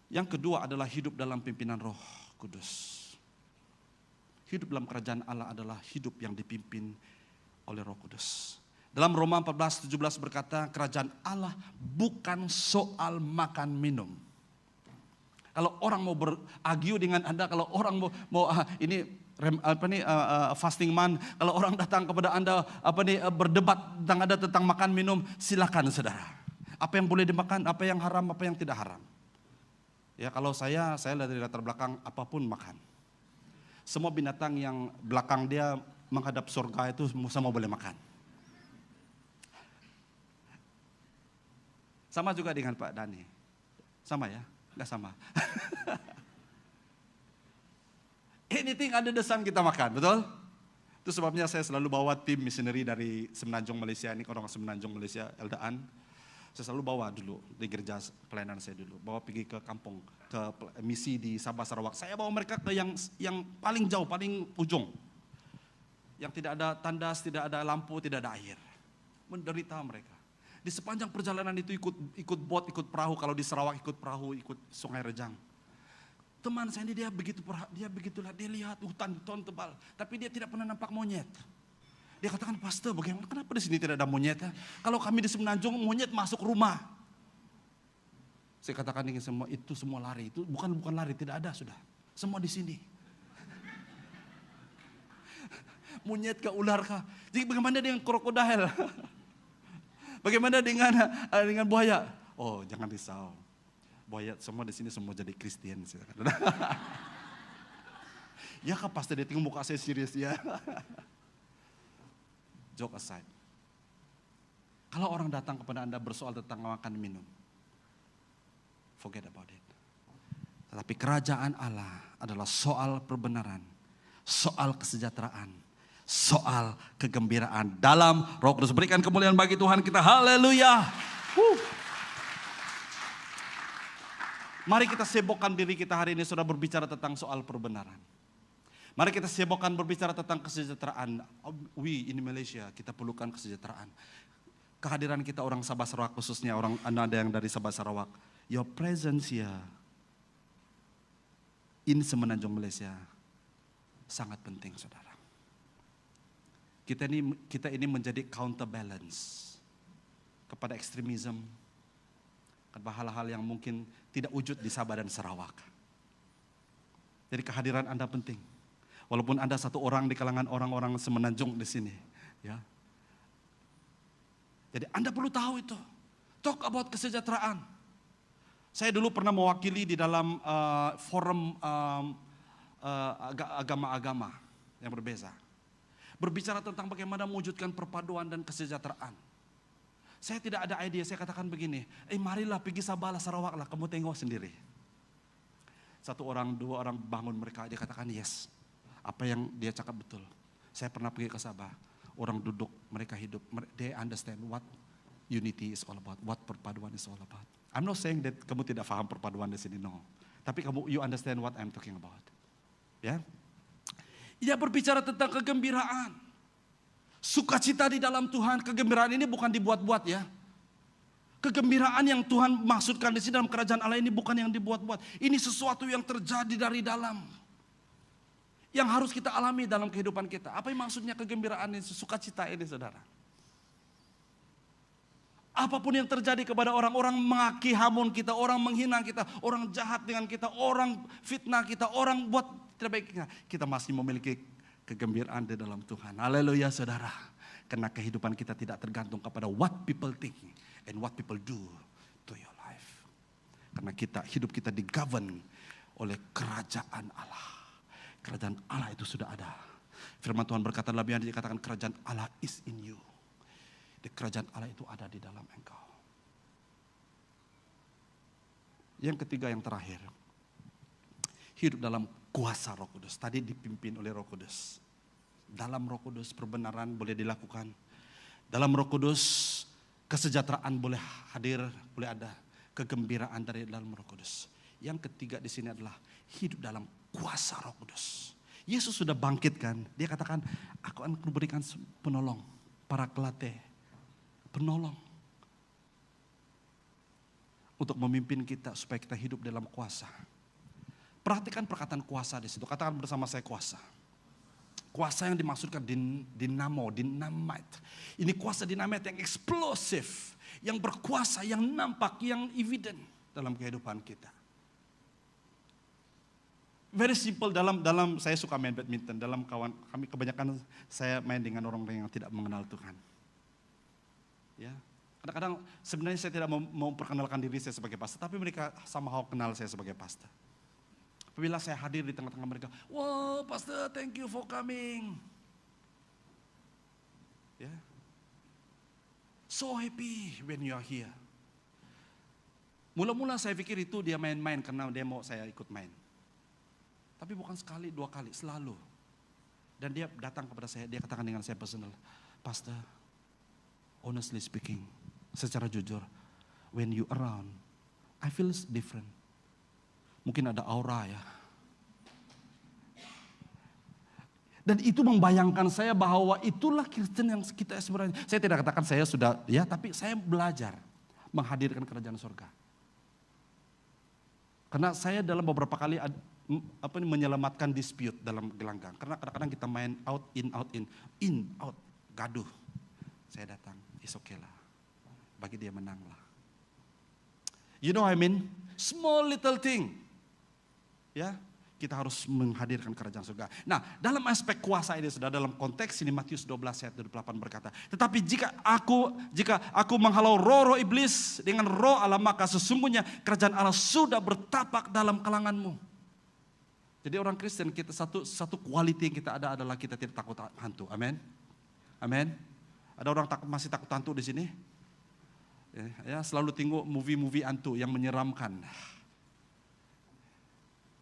Yang kedua adalah hidup dalam pimpinan Roh Kudus. Hidup dalam kerajaan Allah adalah hidup yang dipimpin oleh Roh Kudus. Dalam Roma 14:17 berkata, kerajaan Allah bukan soal makan minum. Kalau orang mau beragiu dengan Anda, kalau orang mau fasting month, kalau orang datang kepada Anda berdebat tentang Anda tentang makan minum, silakan saudara. Apa yang boleh dimakan, apa yang haram, apa yang tidak haram. Ya kalau saya dari latar belakang apapun makan. Semua binatang yang belakang dia menghadap surga itu semua boleh makan. Sama juga dengan Pak Dani. Sama ya? Enggak sama. Anything under the sun kita makan, betul? Itu sebabnya saya selalu bawa tim missionary dari Semenanjung Malaysia, ini orang Semenanjung Malaysia, Eldaan. Saya selalu bawa dulu di gereja pelayanan saya dulu, bawa pergi ke kampung, ke misi di Sabah Sarawak. Saya bawa mereka ke yang paling jauh, paling ujung. Yang tidak ada tandas, tidak ada lampu, tidak ada air. Menderita mereka. Di sepanjang perjalanan itu ikut bot, ikut perahu. Kalau di Sarawak ikut perahu, ikut Sungai Rejang. Teman saya ini dia begitulah, dia lihat hutan tebal, tapi dia tidak pernah nampak monyet. Dia katakan, pastor bagaimana, kenapa di sini tidak ada monyet? Kalau kami di Semenanjung, monyet masuk rumah. Saya katakan ini semua lari, itu bukan lari, tidak ada sudah. Semua di sini. Monyet kah, ular kah? Jadi bagaimana dengan krokodil? Bagaimana dengan buaya? Oh, jangan risau. Buaya semua di sini semua jadi Kristen. Ya kah pastor, dia tengok muka saya serius ya. Joke aside. Kalau orang datang kepada Anda bersoal tentang makan minum, forget about it. Tetapi kerajaan Allah adalah soal perbenaran, soal kesejahteraan, soal kegembiraan dalam Roh Kudus. Berikan kemuliaan bagi Tuhan kita. Haleluya. Mari kita sibukkan diri kita hari ini sudah berbicara tentang soal perbenaran. Mari kita sibukkan berbicara tentang kesejahteraan. We in Malaysia kita perlukan kesejahteraan. Kehadiran kita orang Sabah Sarawak, khususnya orang ada yang dari Sabah Sarawak. Your presence here in Semenanjung Malaysia sangat penting, saudara. Kita ini menjadi counterbalance kepada ekstremisme, kepada hal-hal yang mungkin tidak wujud di Sabah dan Sarawak. Jadi kehadiran Anda penting. Walaupun Anda satu orang di kalangan orang-orang Semenanjung di sini, ya. Jadi Anda perlu tahu itu. Talk about kesejahteraan. Saya dulu pernah mewakili di dalam forum agama-agama yang berbeza. Berbicara tentang bagaimana mewujudkan perpaduan dan kesejahteraan. Saya tidak ada ide, saya katakan begini, marilah pergi Sabah lah, Sarawak lah, kamu tengok sendiri. Satu orang, dua orang bangun mereka, dia katakan yes. Apa yang dia cakap betul. Saya pernah pergi ke Sabah. Orang duduk, mereka hidup, they understand what unity is all about, what perpaduan is all about. I'm not saying that kamu tidak paham perpaduan di sini, no. Tapi you understand what I'm talking about. Ya. Ia berbicara tentang kegembiraan. Sukacita di dalam Tuhan, kegembiraan ini bukan dibuat-buat ya. Kegembiraan yang Tuhan maksudkan di sini dalam kerajaan Allah ini bukan yang dibuat-buat. Ini sesuatu yang terjadi dari dalam. Yang harus kita alami dalam kehidupan kita. Apa yang maksudnya kegembiraan ini, sukacita ini, saudara? Apapun yang terjadi kepada orang-orang mengaki hamun kita, orang menghina kita, orang jahat dengan kita, orang fitnah kita, orang buat tidak baik kita masih memiliki kegembiraan di dalam Tuhan. Haleluya, saudara. Karena kehidupan kita tidak tergantung kepada what people think and what people do to your life. Karena hidup kita digovern oleh kerajaan Allah. Kerajaan Allah itu sudah ada. Firman Tuhan berkata dalam yang dikatakan kerajaan Allah is in you. Kerajaan Allah itu ada di dalam engkau. Yang ketiga, yang terakhir. Hidup dalam kuasa Roh Kudus. Tadi dipimpin oleh Roh Kudus. Dalam Roh Kudus perbenaran boleh dilakukan. Dalam Roh Kudus kesejahteraan boleh hadir, boleh ada. Kegembiraan dari dalam Roh Kudus. Yang ketiga di sini adalah hidup dalam kuasa Roh Kudus. Yesus sudah bangkit kan. Dia katakan, aku akan memberikan penolong, paraklate, penolong untuk memimpin kita supaya kita hidup dalam kuasa. Perhatikan perkataan kuasa di situ. Katakan bersama saya kuasa. Kuasa yang dimaksudkan dinamite. Ini kuasa dinamite yang eksplosif, yang berkuasa, yang nampak, yang evident dalam kehidupan kita. Very simple dalam saya suka main badminton. Dalam kami kebanyakan saya main dengan orang-orang yang tidak mengenal Tuhan. Ya, kadang-kadang sebenarnya saya tidak mau perkenalkan diri saya sebagai pastor, tapi mereka somehow kenal saya sebagai pastor. Apabila saya hadir di tengah-tengah mereka, wow, pastor, thank you for coming. Ya, so happy when you are here. Mula-mula saya pikir itu dia main-main karena dia mau saya ikut main. Tapi bukan sekali, dua kali, selalu. Dan dia datang kepada saya, dia katakan dengan saya personal, pastor, honestly speaking, secara jujur, when you around, I feel different. Mungkin ada aura ya. Dan itu membayangkan saya bahwa itulah Kristen yang kita sebenarnya. Saya tidak katakan saya sudah, ya, tapi saya belajar menghadirkan kerajaan surga. Karena saya dalam beberapa kali menyelamatkan dispute dalam gelanggang. Karena kadang-kadang kita main out, in, out, gaduh. Saya datang, it's okay lah. Bagi dia menang lah. You know what I mean? Small little thing. Ya, kita harus menghadirkan kerajaan surga. Nah, dalam aspek kuasa ini sudah dalam konteks ini Matius 12 ayat 28 berkata, tetapi jika aku menghalau roh-roh iblis dengan roh Allah, maka sesungguhnya kerajaan Allah sudah bertapak dalam kalanganmu. Jadi orang Kristen kita satu quality yang kita ada adalah kita tidak takut hantu. Amin. Amin. Ada orang masih takut hantu di sini? Ya, selalu tengok movie-movie hantu yang menyeramkan.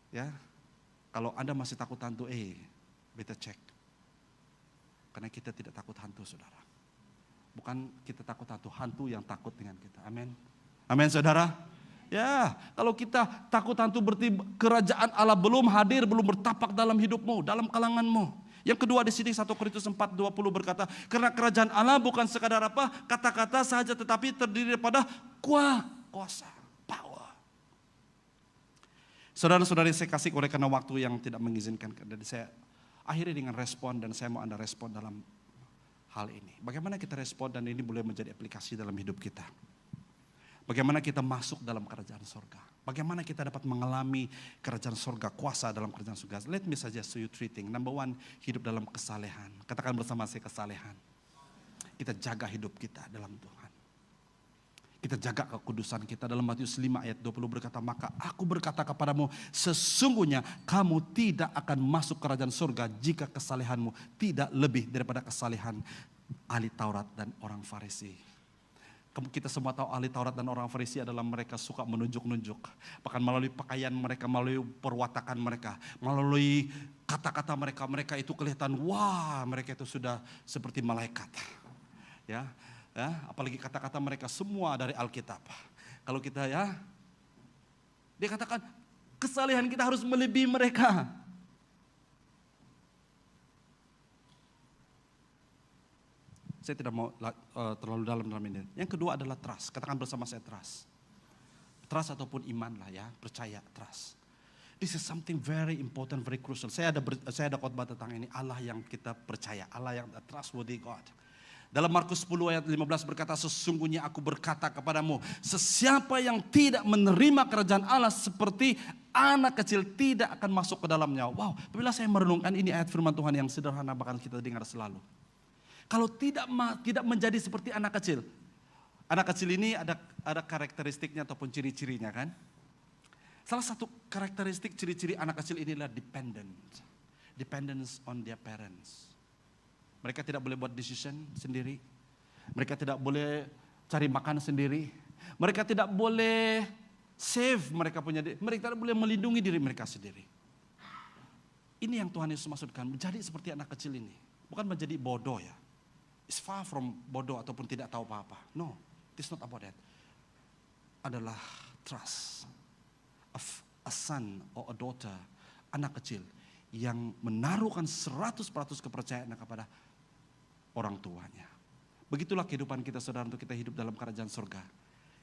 Ya, kalau Anda masih takut hantu, better check. Karena kita tidak takut hantu, saudara. Bukan kita takut hantu, hantu yang takut dengan kita. Amin. Amin, saudara. Ya, kalau kita takut hantu berarti kerajaan Allah belum hadir, belum bertapak dalam hidupmu, dalam kalanganmu. Yang kedua di sini 1 Korintus 4:20 berkata, karena kerajaan Allah bukan sekadar apa? Kata-kata saja, tetapi terdiri daripada kuasa, power. Saudara-saudari, saya kasih oleh karena waktu yang tidak mengizinkan. Jadi saya akhiri dengan respon dan saya mau Anda respon dalam hal ini. Bagaimana kita respon dan ini boleh menjadi aplikasi dalam hidup kita. Bagaimana kita masuk dalam kerajaan surga. Bagaimana kita dapat mengalami kerajaan surga, kuasa dalam kerajaan surga. Let me suggest to you 3 things. Number 1, hidup dalam kesalehan. Katakan bersama saya kesalehan. Kita jaga hidup kita dalam Tuhan. Kita jaga kekudusan kita. Dalam Matius 5 ayat 20 berkata, maka aku berkata kepadamu, sesungguhnya kamu tidak akan masuk kerajaan surga jika kesalehanmu tidak lebih daripada kesalehan ahli Taurat dan orang Farisi. Kita semua tahu ahli Taurat dan orang Farisi adalah mereka suka menunjuk-nunjuk. Bahkan melalui pakaian mereka, melalui perwatakan mereka, melalui kata-kata mereka, mereka itu kelihatan, wah mereka itu sudah seperti malaikat. Ya, apalagi kata-kata mereka semua dari Alkitab. Kalau kita dia katakan kesalehan kita harus melebihi mereka. Saya tidak mau terlalu dalam ini. Yang kedua adalah trust. Katakan bersama saya trust. Trust ataupun iman lah ya, percaya, trust. This is something very important, very crucial. Saya ada khotbah tentang ini, Allah yang kita percaya, Allah yang trustworthy God. Dalam Markus 10 ayat 15 berkata, sesungguhnya aku berkata kepadamu, sesiapa yang tidak menerima kerajaan Allah seperti anak kecil tidak akan masuk ke dalamnya. Wow, bila saya merenungkan ini ayat firman Tuhan yang sederhana bahkan kita dengar selalu. Kalau tidak menjadi seperti anak kecil. Anak kecil ini ada karakteristiknya ataupun ciri-cirinya kan. Salah satu karakteristik ciri-ciri anak kecil ini adalah dependence on their parents. Mereka tidak boleh buat decision sendiri. Mereka tidak boleh cari makan sendiri. Mereka tidak boleh save mereka tidak boleh melindungi diri mereka sendiri. Ini yang Tuhan Yesus maksudkan, menjadi seperti anak kecil ini. Bukan menjadi bodoh ya. It's far from bodoh ataupun tidak tahu apa-apa. No, it's not about that. Adalah trust of a son or a daughter, anak kecil yang menaruhkan 100% kepercayaan kepada orang tuanya. Begitulah kehidupan kita saudara untuk kita hidup dalam kerajaan surga.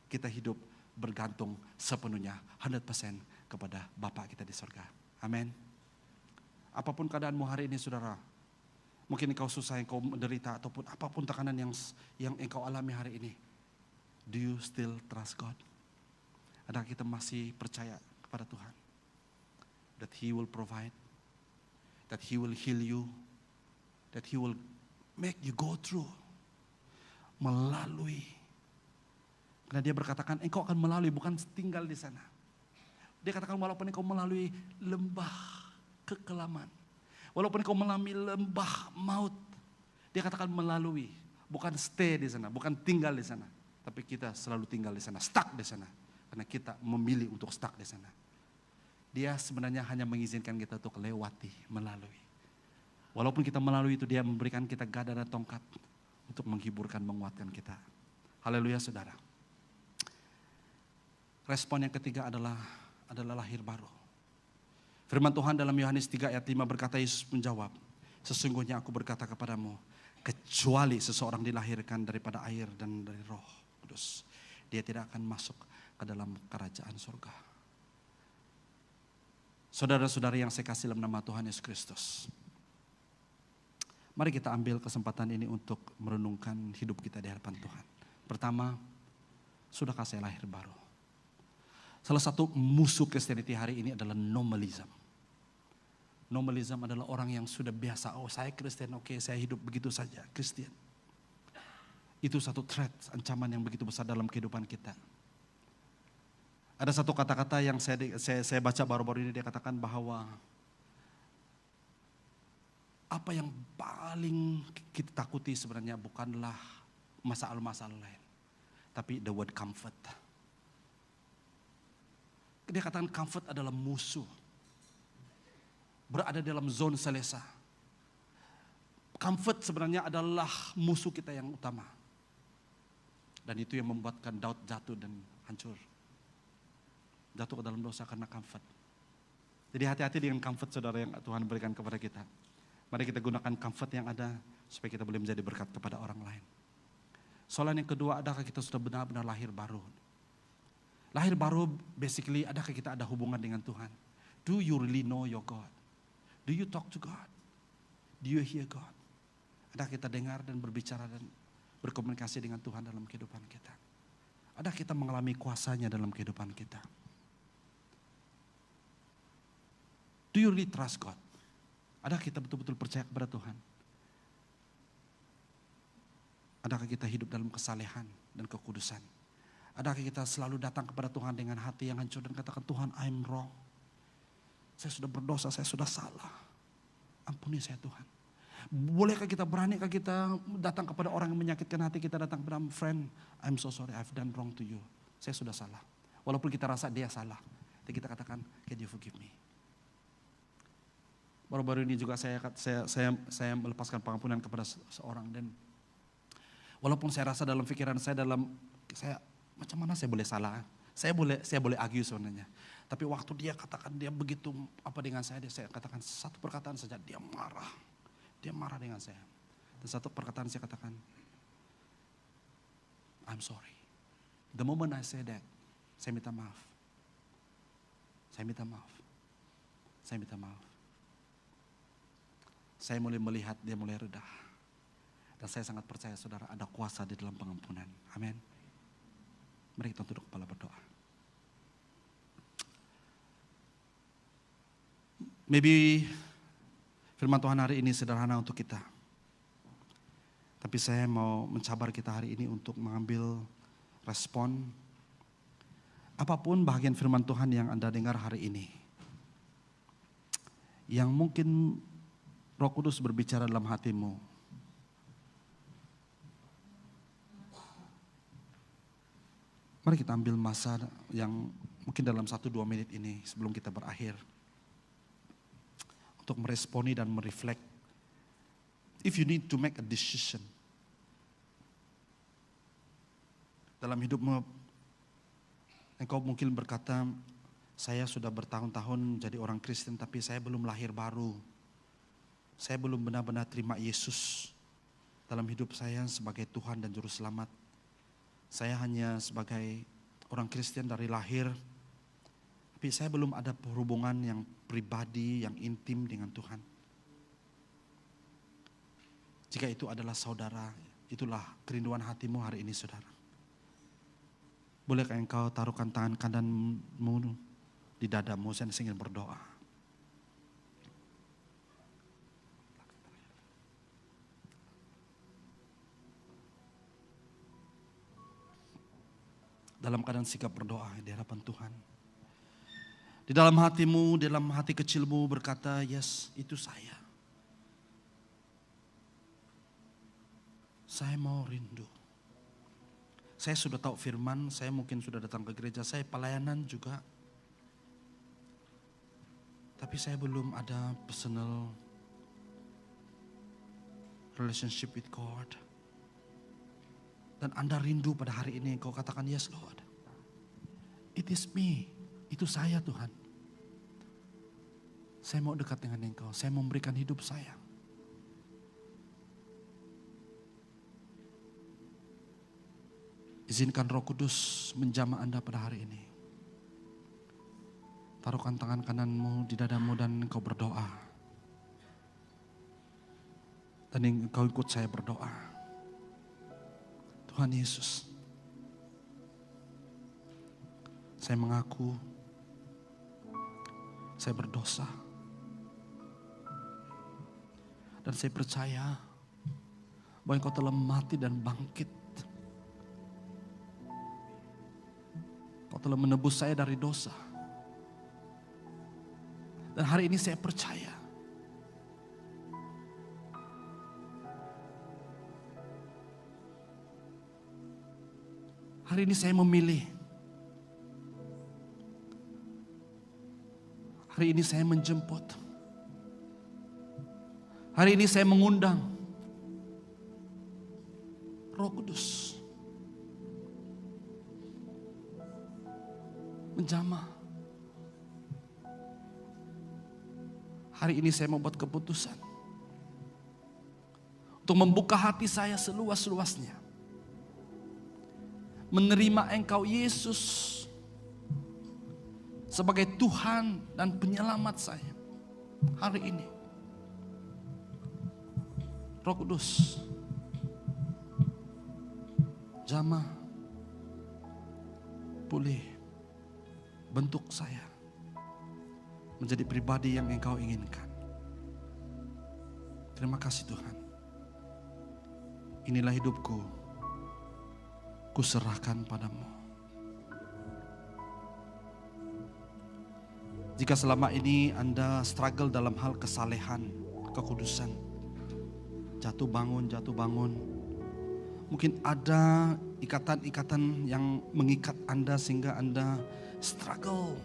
Kita hidup bergantung sepenuhnya 100% kepada Bapa kita di surga. Amin. Apapun keadaanmu hari ini saudara, mungkin engkau susah, engkau menderita ataupun apapun tekanan yang engkau alami hari ini. Do you still trust God? Adakah kita masih percaya kepada Tuhan? That He will provide, that He will heal you, that He will make you go through, melalui. Karena Dia berkatakan engkau akan melalui, bukan tinggal di sana. Dia katakan walaupun engkau melalui lembah kekelaman, walaupun engkau melalui lembah maut, Dia katakan melalui, bukan stay di sana, bukan tinggal di sana, tapi kita selalu tinggal di sana, stuck di sana, karena kita memilih untuk stuck di sana. Dia sebenarnya hanya mengizinkan kita untuk lewati, melalui. Walaupun kita melalui itu, Dia memberikan kita gada dan tongkat untuk menghiburkan, menguatkan kita. Haleluya saudara. Respon yang ketiga adalah lahir baru. Firman Tuhan dalam Yohanes 3 ayat 5 berkata, Yesus menjawab, sesungguhnya aku berkata kepadamu, kecuali seseorang dilahirkan daripada air dan dari Roh Kudus, dia tidak akan masuk ke dalam kerajaan surga. Saudara-saudari yang saya kasih dalam nama Tuhan Yesus Kristus, mari kita ambil kesempatan ini untuk merenungkan hidup kita di hadapan Tuhan. Pertama, sudahkah saya lahir baru? Salah satu musuh Christianity hari ini adalah nominalism. Nominalism adalah orang yang sudah biasa, oh saya Kristen, oke saya hidup begitu saja, Kristen. Itu satu threat, ancaman yang begitu besar dalam kehidupan kita. Ada satu kata-kata yang saya baca baru-baru ini, dia katakan bahwa apa yang paling kita takuti sebenarnya bukanlah masalah-masalah lain. Tapi the word comfort. Dia katakan comfort adalah musuh. Berada dalam zona selesa. Comfort sebenarnya adalah musuh kita yang utama. Dan itu yang membuatkan Daud jatuh dan hancur. Jatuh ke dalam dosa karena comfort. Jadi hati-hati dengan comfort saudara yang Tuhan berikan kepada kita. Mari kita gunakan comfort yang ada supaya kita boleh menjadi berkat kepada orang lain. Soalan yang kedua, adakah kita sudah benar-benar lahir baru? Lahir baru basically adakah kita ada hubungan dengan Tuhan? Do you really know your God? Do you talk to God? Do you hear God? Adakah kita dengar dan berbicara dan berkomunikasi dengan Tuhan dalam kehidupan kita? Adakah kita mengalami kuasanya dalam kehidupan kita? Do you really trust God? Adakah kita betul-betul percaya kepada Tuhan? Adakah kita hidup dalam kesalehan dan kekudusan? Adakah kita selalu datang kepada Tuhan dengan hati yang hancur dan katakan, Tuhan, I'm wrong. Saya sudah berdosa, saya sudah salah. Ampuni saya Tuhan. Bolehkah kita, beranikah kita datang kepada orang yang menyakitkan hati kita, datang kepada friend, I'm so sorry, I've done wrong to you. Saya sudah salah. Walaupun kita rasa dia salah, tapi kita katakan, can you forgive me? Baru-baru ini juga saya melepaskan pengampunan kepada seorang, dan walaupun saya rasa dalam pikiran saya macam mana saya boleh salah? Saya boleh argue sebenarnya. Tapi waktu dia katakan dia begitu apa dengan saya katakan satu perkataan saja, dia marah. Dia marah dengan saya. Dan satu perkataan saya katakan, I'm sorry. The moment I say that, saya minta maaf. Saya minta maaf. Saya minta maaf. Saya mulai melihat dia mulai reda. Dan saya sangat percaya saudara ada kuasa di dalam pengampunan. Amin. Mari kita duduk kepala berdoa. Maybe firman Tuhan hari ini sederhana untuk kita. Tapi saya mau mencabar kita hari ini untuk mengambil respon. Apapun bahagian firman Tuhan yang Anda dengar hari ini. Yang mungkin Roh Kudus berbicara dalam hatimu. Mari kita ambil masa yang mungkin dalam 1-2 menit ini sebelum kita berakhir. Untuk meresponi dan mereflect. If you need to make a decision. Dalam hidupmu, engkau mungkin berkata, saya sudah bertahun-tahun jadi orang Kristen tapi saya belum lahir baru. Saya belum benar-benar terima Yesus dalam hidup saya sebagai Tuhan dan Juru Selamat. Saya hanya sebagai orang Kristen dari lahir. Tapi saya belum ada hubungan yang pribadi, yang intim dengan Tuhan. Jika itu adalah saudara, itulah kerinduan hatimu hari ini saudara. Bolehkah engkau taruhkan tangan kananmu di dadamu, saya ingin berdoa. Dalam keadaan sikap berdoa di hadapan Tuhan. Di dalam hatimu, dalam hati kecilmu berkata, yes, itu saya. Saya mau rindu. Saya sudah tahu firman, saya mungkin sudah datang ke gereja, saya pelayanan juga. Tapi saya belum ada personal relationship with God. Dan Anda rindu pada hari ini, engkau katakan, yes Lord. It is me, itu saya Tuhan. Saya mau dekat dengan engkau, saya mau memberikan hidup saya. Izinkan Roh Kudus menjamah Anda pada hari ini. Taruhkan tangan kananmu di dadamu dan engkau berdoa. Dan engkau ikut saya berdoa. Tuhan Yesus, saya mengaku saya berdosa. Dan saya percaya bahwa Engkau telah mati dan bangkit. Engkau telah menebus saya dari dosa. Dan hari ini saya percaya Hari ini saya memilih. Hari ini saya menjemput. Hari ini saya mengundang Roh Kudus menjamah. Hari ini saya membuat keputusan untuk membuka hati saya seluas-luasnya, menerima Engkau Yesus sebagai Tuhan dan penyelamat saya. Hari ini Roh Kudus jamah, pulih, bentuk saya menjadi pribadi yang Engkau inginkan. Terima kasih Tuhan. Inilah hidupku, kuserahkan padamu. Jika selama ini Anda struggle dalam hal kesalehan, kekudusan, jatuh bangun, mungkin ada ikatan-ikatan yang mengikat Anda sehingga Anda struggle.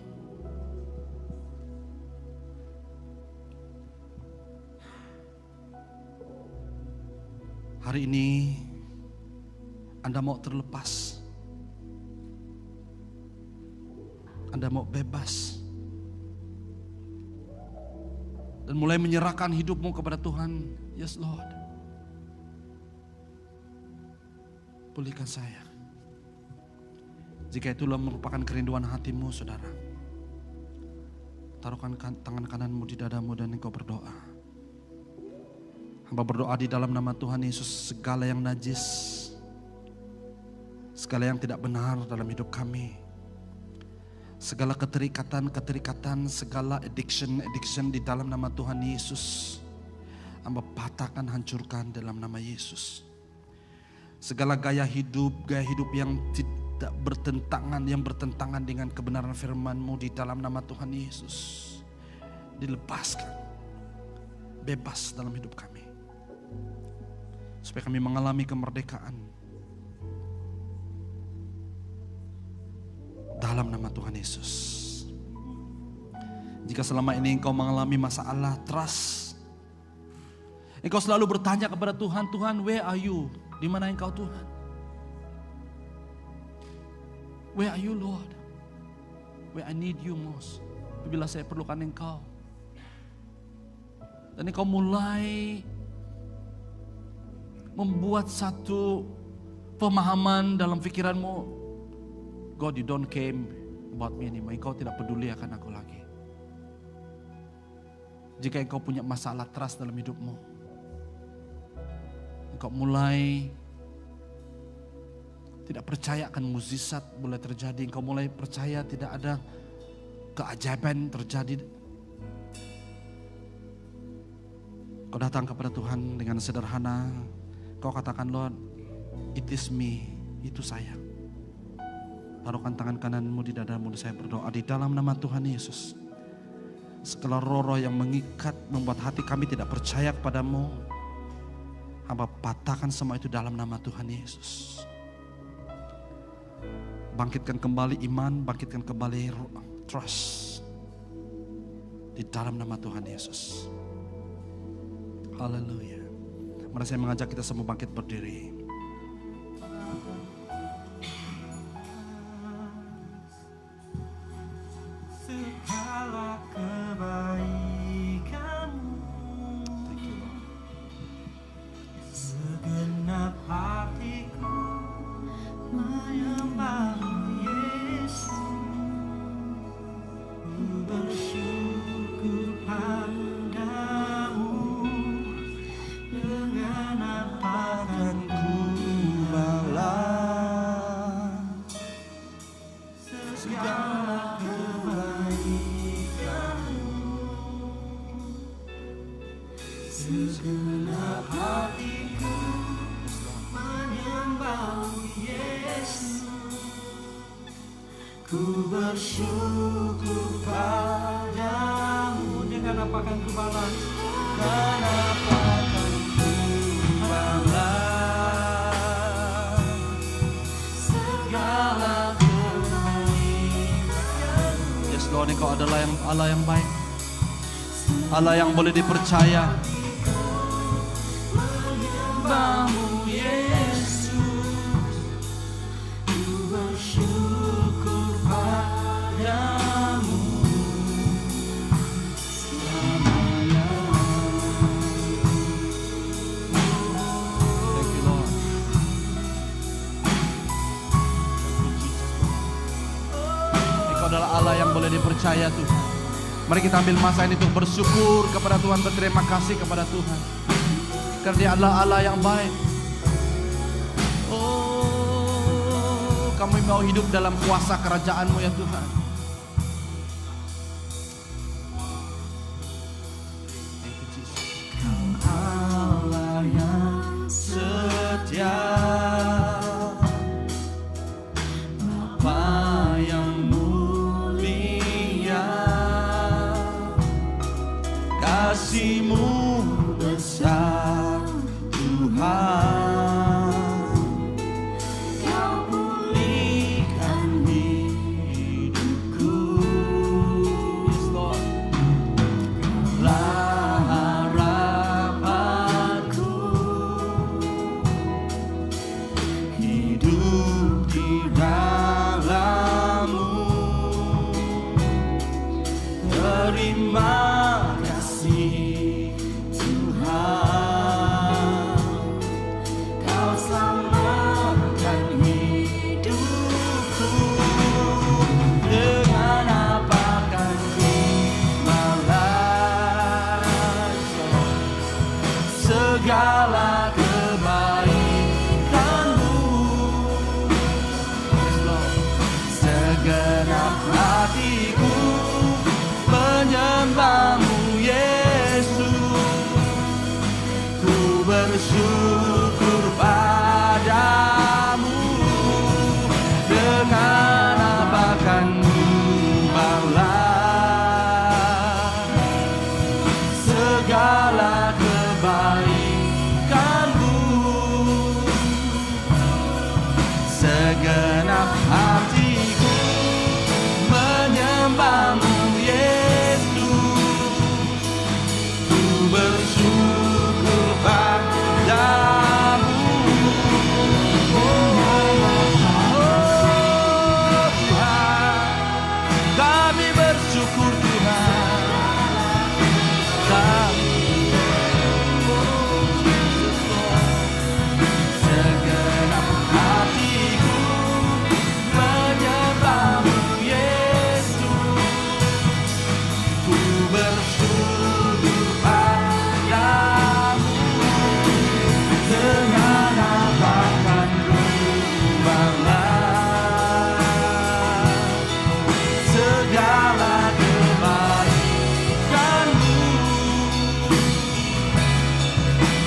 Hari ini Anda mau terlepas. Anda mau bebas. Dan mulai menyerahkan hidupmu kepada Tuhan. Yes Lord. Pulihkan saya. Jika itulah merupakan kerinduan hatimu, saudara, taruhkan tangan kananmu di dadamu dan engkau berdoa. Hamba berdoa di dalam nama Tuhan Yesus, segala yang najis, segala yang tidak benar dalam hidup kami, segala keterikatan, segala addiction di dalam nama Tuhan Yesus, hamba patahkan, hancurkan dalam nama Yesus. Segala gaya hidup yang tidak bertentangan, yang bertentangan dengan kebenaran firman-Mu di dalam nama Tuhan Yesus, dilepaskan, bebas dalam hidup kami. Supaya kami mengalami kemerdekaan dalam nama Tuhan Yesus. Jika selama ini engkau mengalami masalah trust, engkau selalu bertanya kepada Tuhan, Tuhan, where are you? Di mana engkau Tuhan? Where are you Lord? Where I need you most. Bila saya perlukan engkau. Dan engkau mulai membuat satu pemahaman dalam pikiranmu. God, you don't care about me anymore. Engkau tidak peduli akan aku lagi. Jika engkau punya masalah trust dalam hidupmu, engkau mulai tidak percaya akan mukjizat boleh terjadi. Engkau mulai percaya tidak ada keajaiban terjadi. Kau datang kepada Tuhan dengan sederhana. Kau katakan, Lord, it is me, itu saya. Taruhkan tangan kananmu di dadamu dan saya berdoa di dalam nama Tuhan Yesus. Segala roh-roh yang mengikat, membuat hati kami tidak percaya kepadamu, hamba patahkan semua itu dalam nama Tuhan Yesus. Bangkitkan kembali iman, bangkitkan kembali trust di dalam nama Tuhan Yesus. Haleluya. Mari saya mengajak kita semua bangkit berdiri. Segala kebaikan-Mu, segenap hatiku menyembah-Mu Yesus. Ku bersyukur padamu, dengan apa akan ku balas segala kebaikan-Mu. Segenap hatiku menyembah-Mu Yesus. Ku bersyukur padamu, dengan apa akan ku balas? Dan apa akan ku balas segala Allah yang baik, Allah yang boleh dipercaya. Menyembahmu Yesus, ku bersyukur padamu selamanya. Thank you Lord. Engkau adalah Allah yang boleh dipercaya Tuhan. Mari kita ambil masa ini untuk bersyukur kepada Tuhan, berterima kasih kepada Tuhan. Karena Dia adalah Allah yang baik. Oh, kami mau hidup dalam kuasa kerajaan-Mu ya Tuhan. Thank you, Jesus. Allah yang setia, Bapa yang mulia, kasih-Mu besar Tuhan, Kau pulihkan hidupku. Yes, Lord. Kaulah harapanku, hidup di dalam-Mu. Terima kasih Tuhan, Kau selamatkan hidupku. Dengan apa kan ku malas segala kebaikan-Mu. Segenap hatiku menyembah-Mu Yesus, ku bersyukur padamu. Dengan apa kan ku balas segala kebaikan-Mu. Segenap hatiku menyembah-Mu Yesus, ku bersyukur padamu. Oh Tuhan, kami bersyukur Tuhan, kami segenap hatiku menyembah-Mu Yesus, ku bersyukur padamu. Dengan apa kan ku balas segala kebaikan-Mu.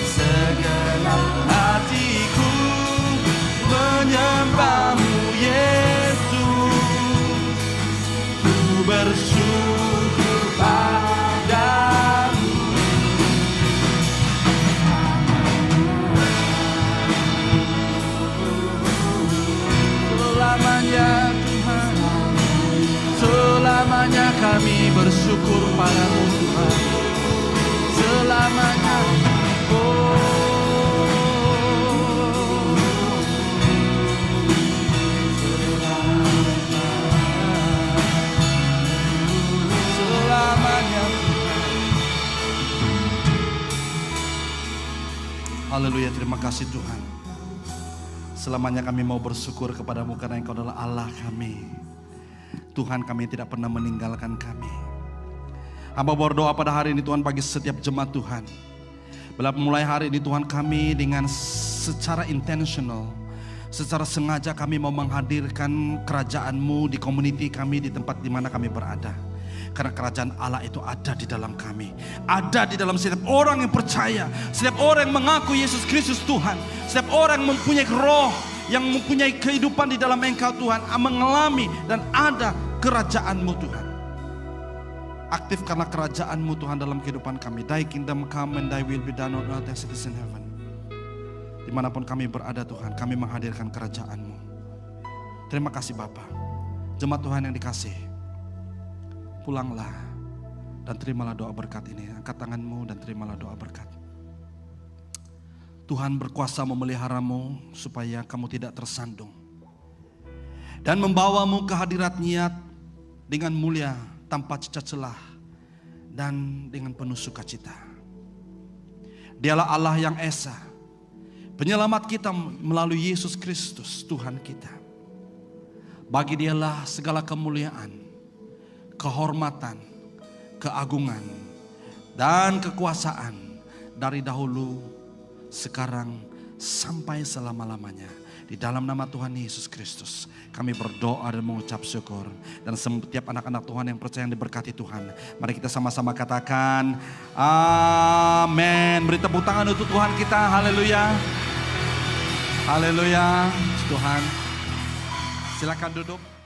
Segenap hatiku menyembah-Mu Yesus, ku bersyukur padamu. Selamanya Tuhan, selamanya kami bersyukur padamu Tuhan. Selamanya, selamanya. Haleluya, terima kasih Tuhan. Selamanya kami mau bersyukur kepadamu karena Engkau adalah Allah kami. Tuhan, kami tidak pernah meninggalkan kami. Hamba berdoa pada hari ini Tuhan bagi setiap jemaat Tuhan. Bila mulai hari ini Tuhan, kami dengan secara intentional, secara sengaja kami mau menghadirkan kerajaan-Mu di community kami, di tempat di mana kami berada. Karena kerajaan Allah itu ada di dalam kami, ada di dalam setiap orang yang percaya, setiap orang yang mengaku Yesus Kristus Tuhan, setiap orang yang mempunyai roh, yang mempunyai kehidupan di dalam Engkau Tuhan, mengalami dan ada kerajaan-Mu Tuhan. Aktifkanlah kerajaan-Mu Tuhan dalam kehidupan kami. Thy kingdom come and Thy will be done on earth as it is in heaven. Dimanapun kami berada Tuhan, kami menghadirkan kerajaan-Mu. Terima kasih Bapa. Jemaat Tuhan yang dikasih, pulanglah Dan terimalah doa berkat ini. Angkat tanganmu dan terimalah doa berkat. Tuhan berkuasa memeliharamu supaya kamu tidak tersandung. Dan membawamu ke hadirat niat dengan mulia tanpa cacat celah dan dengan penuh sukacita. Dialah Allah yang esa, penyelamat kita melalui Yesus Kristus Tuhan kita. Bagi dialah segala kemuliaan, kehormatan, keagungan, dan kekuasaan dari dahulu, sekarang, sampai selama-lamanya. Di dalam nama Tuhan Yesus Kristus, kami berdoa dan mengucap syukur. Dan setiap anak-anak Tuhan yang percaya yang diberkati Tuhan, mari kita sama-sama katakan amin. Beri tepuk tangan untuk Tuhan kita. Haleluya. Haleluya. Tuhan, silakan duduk.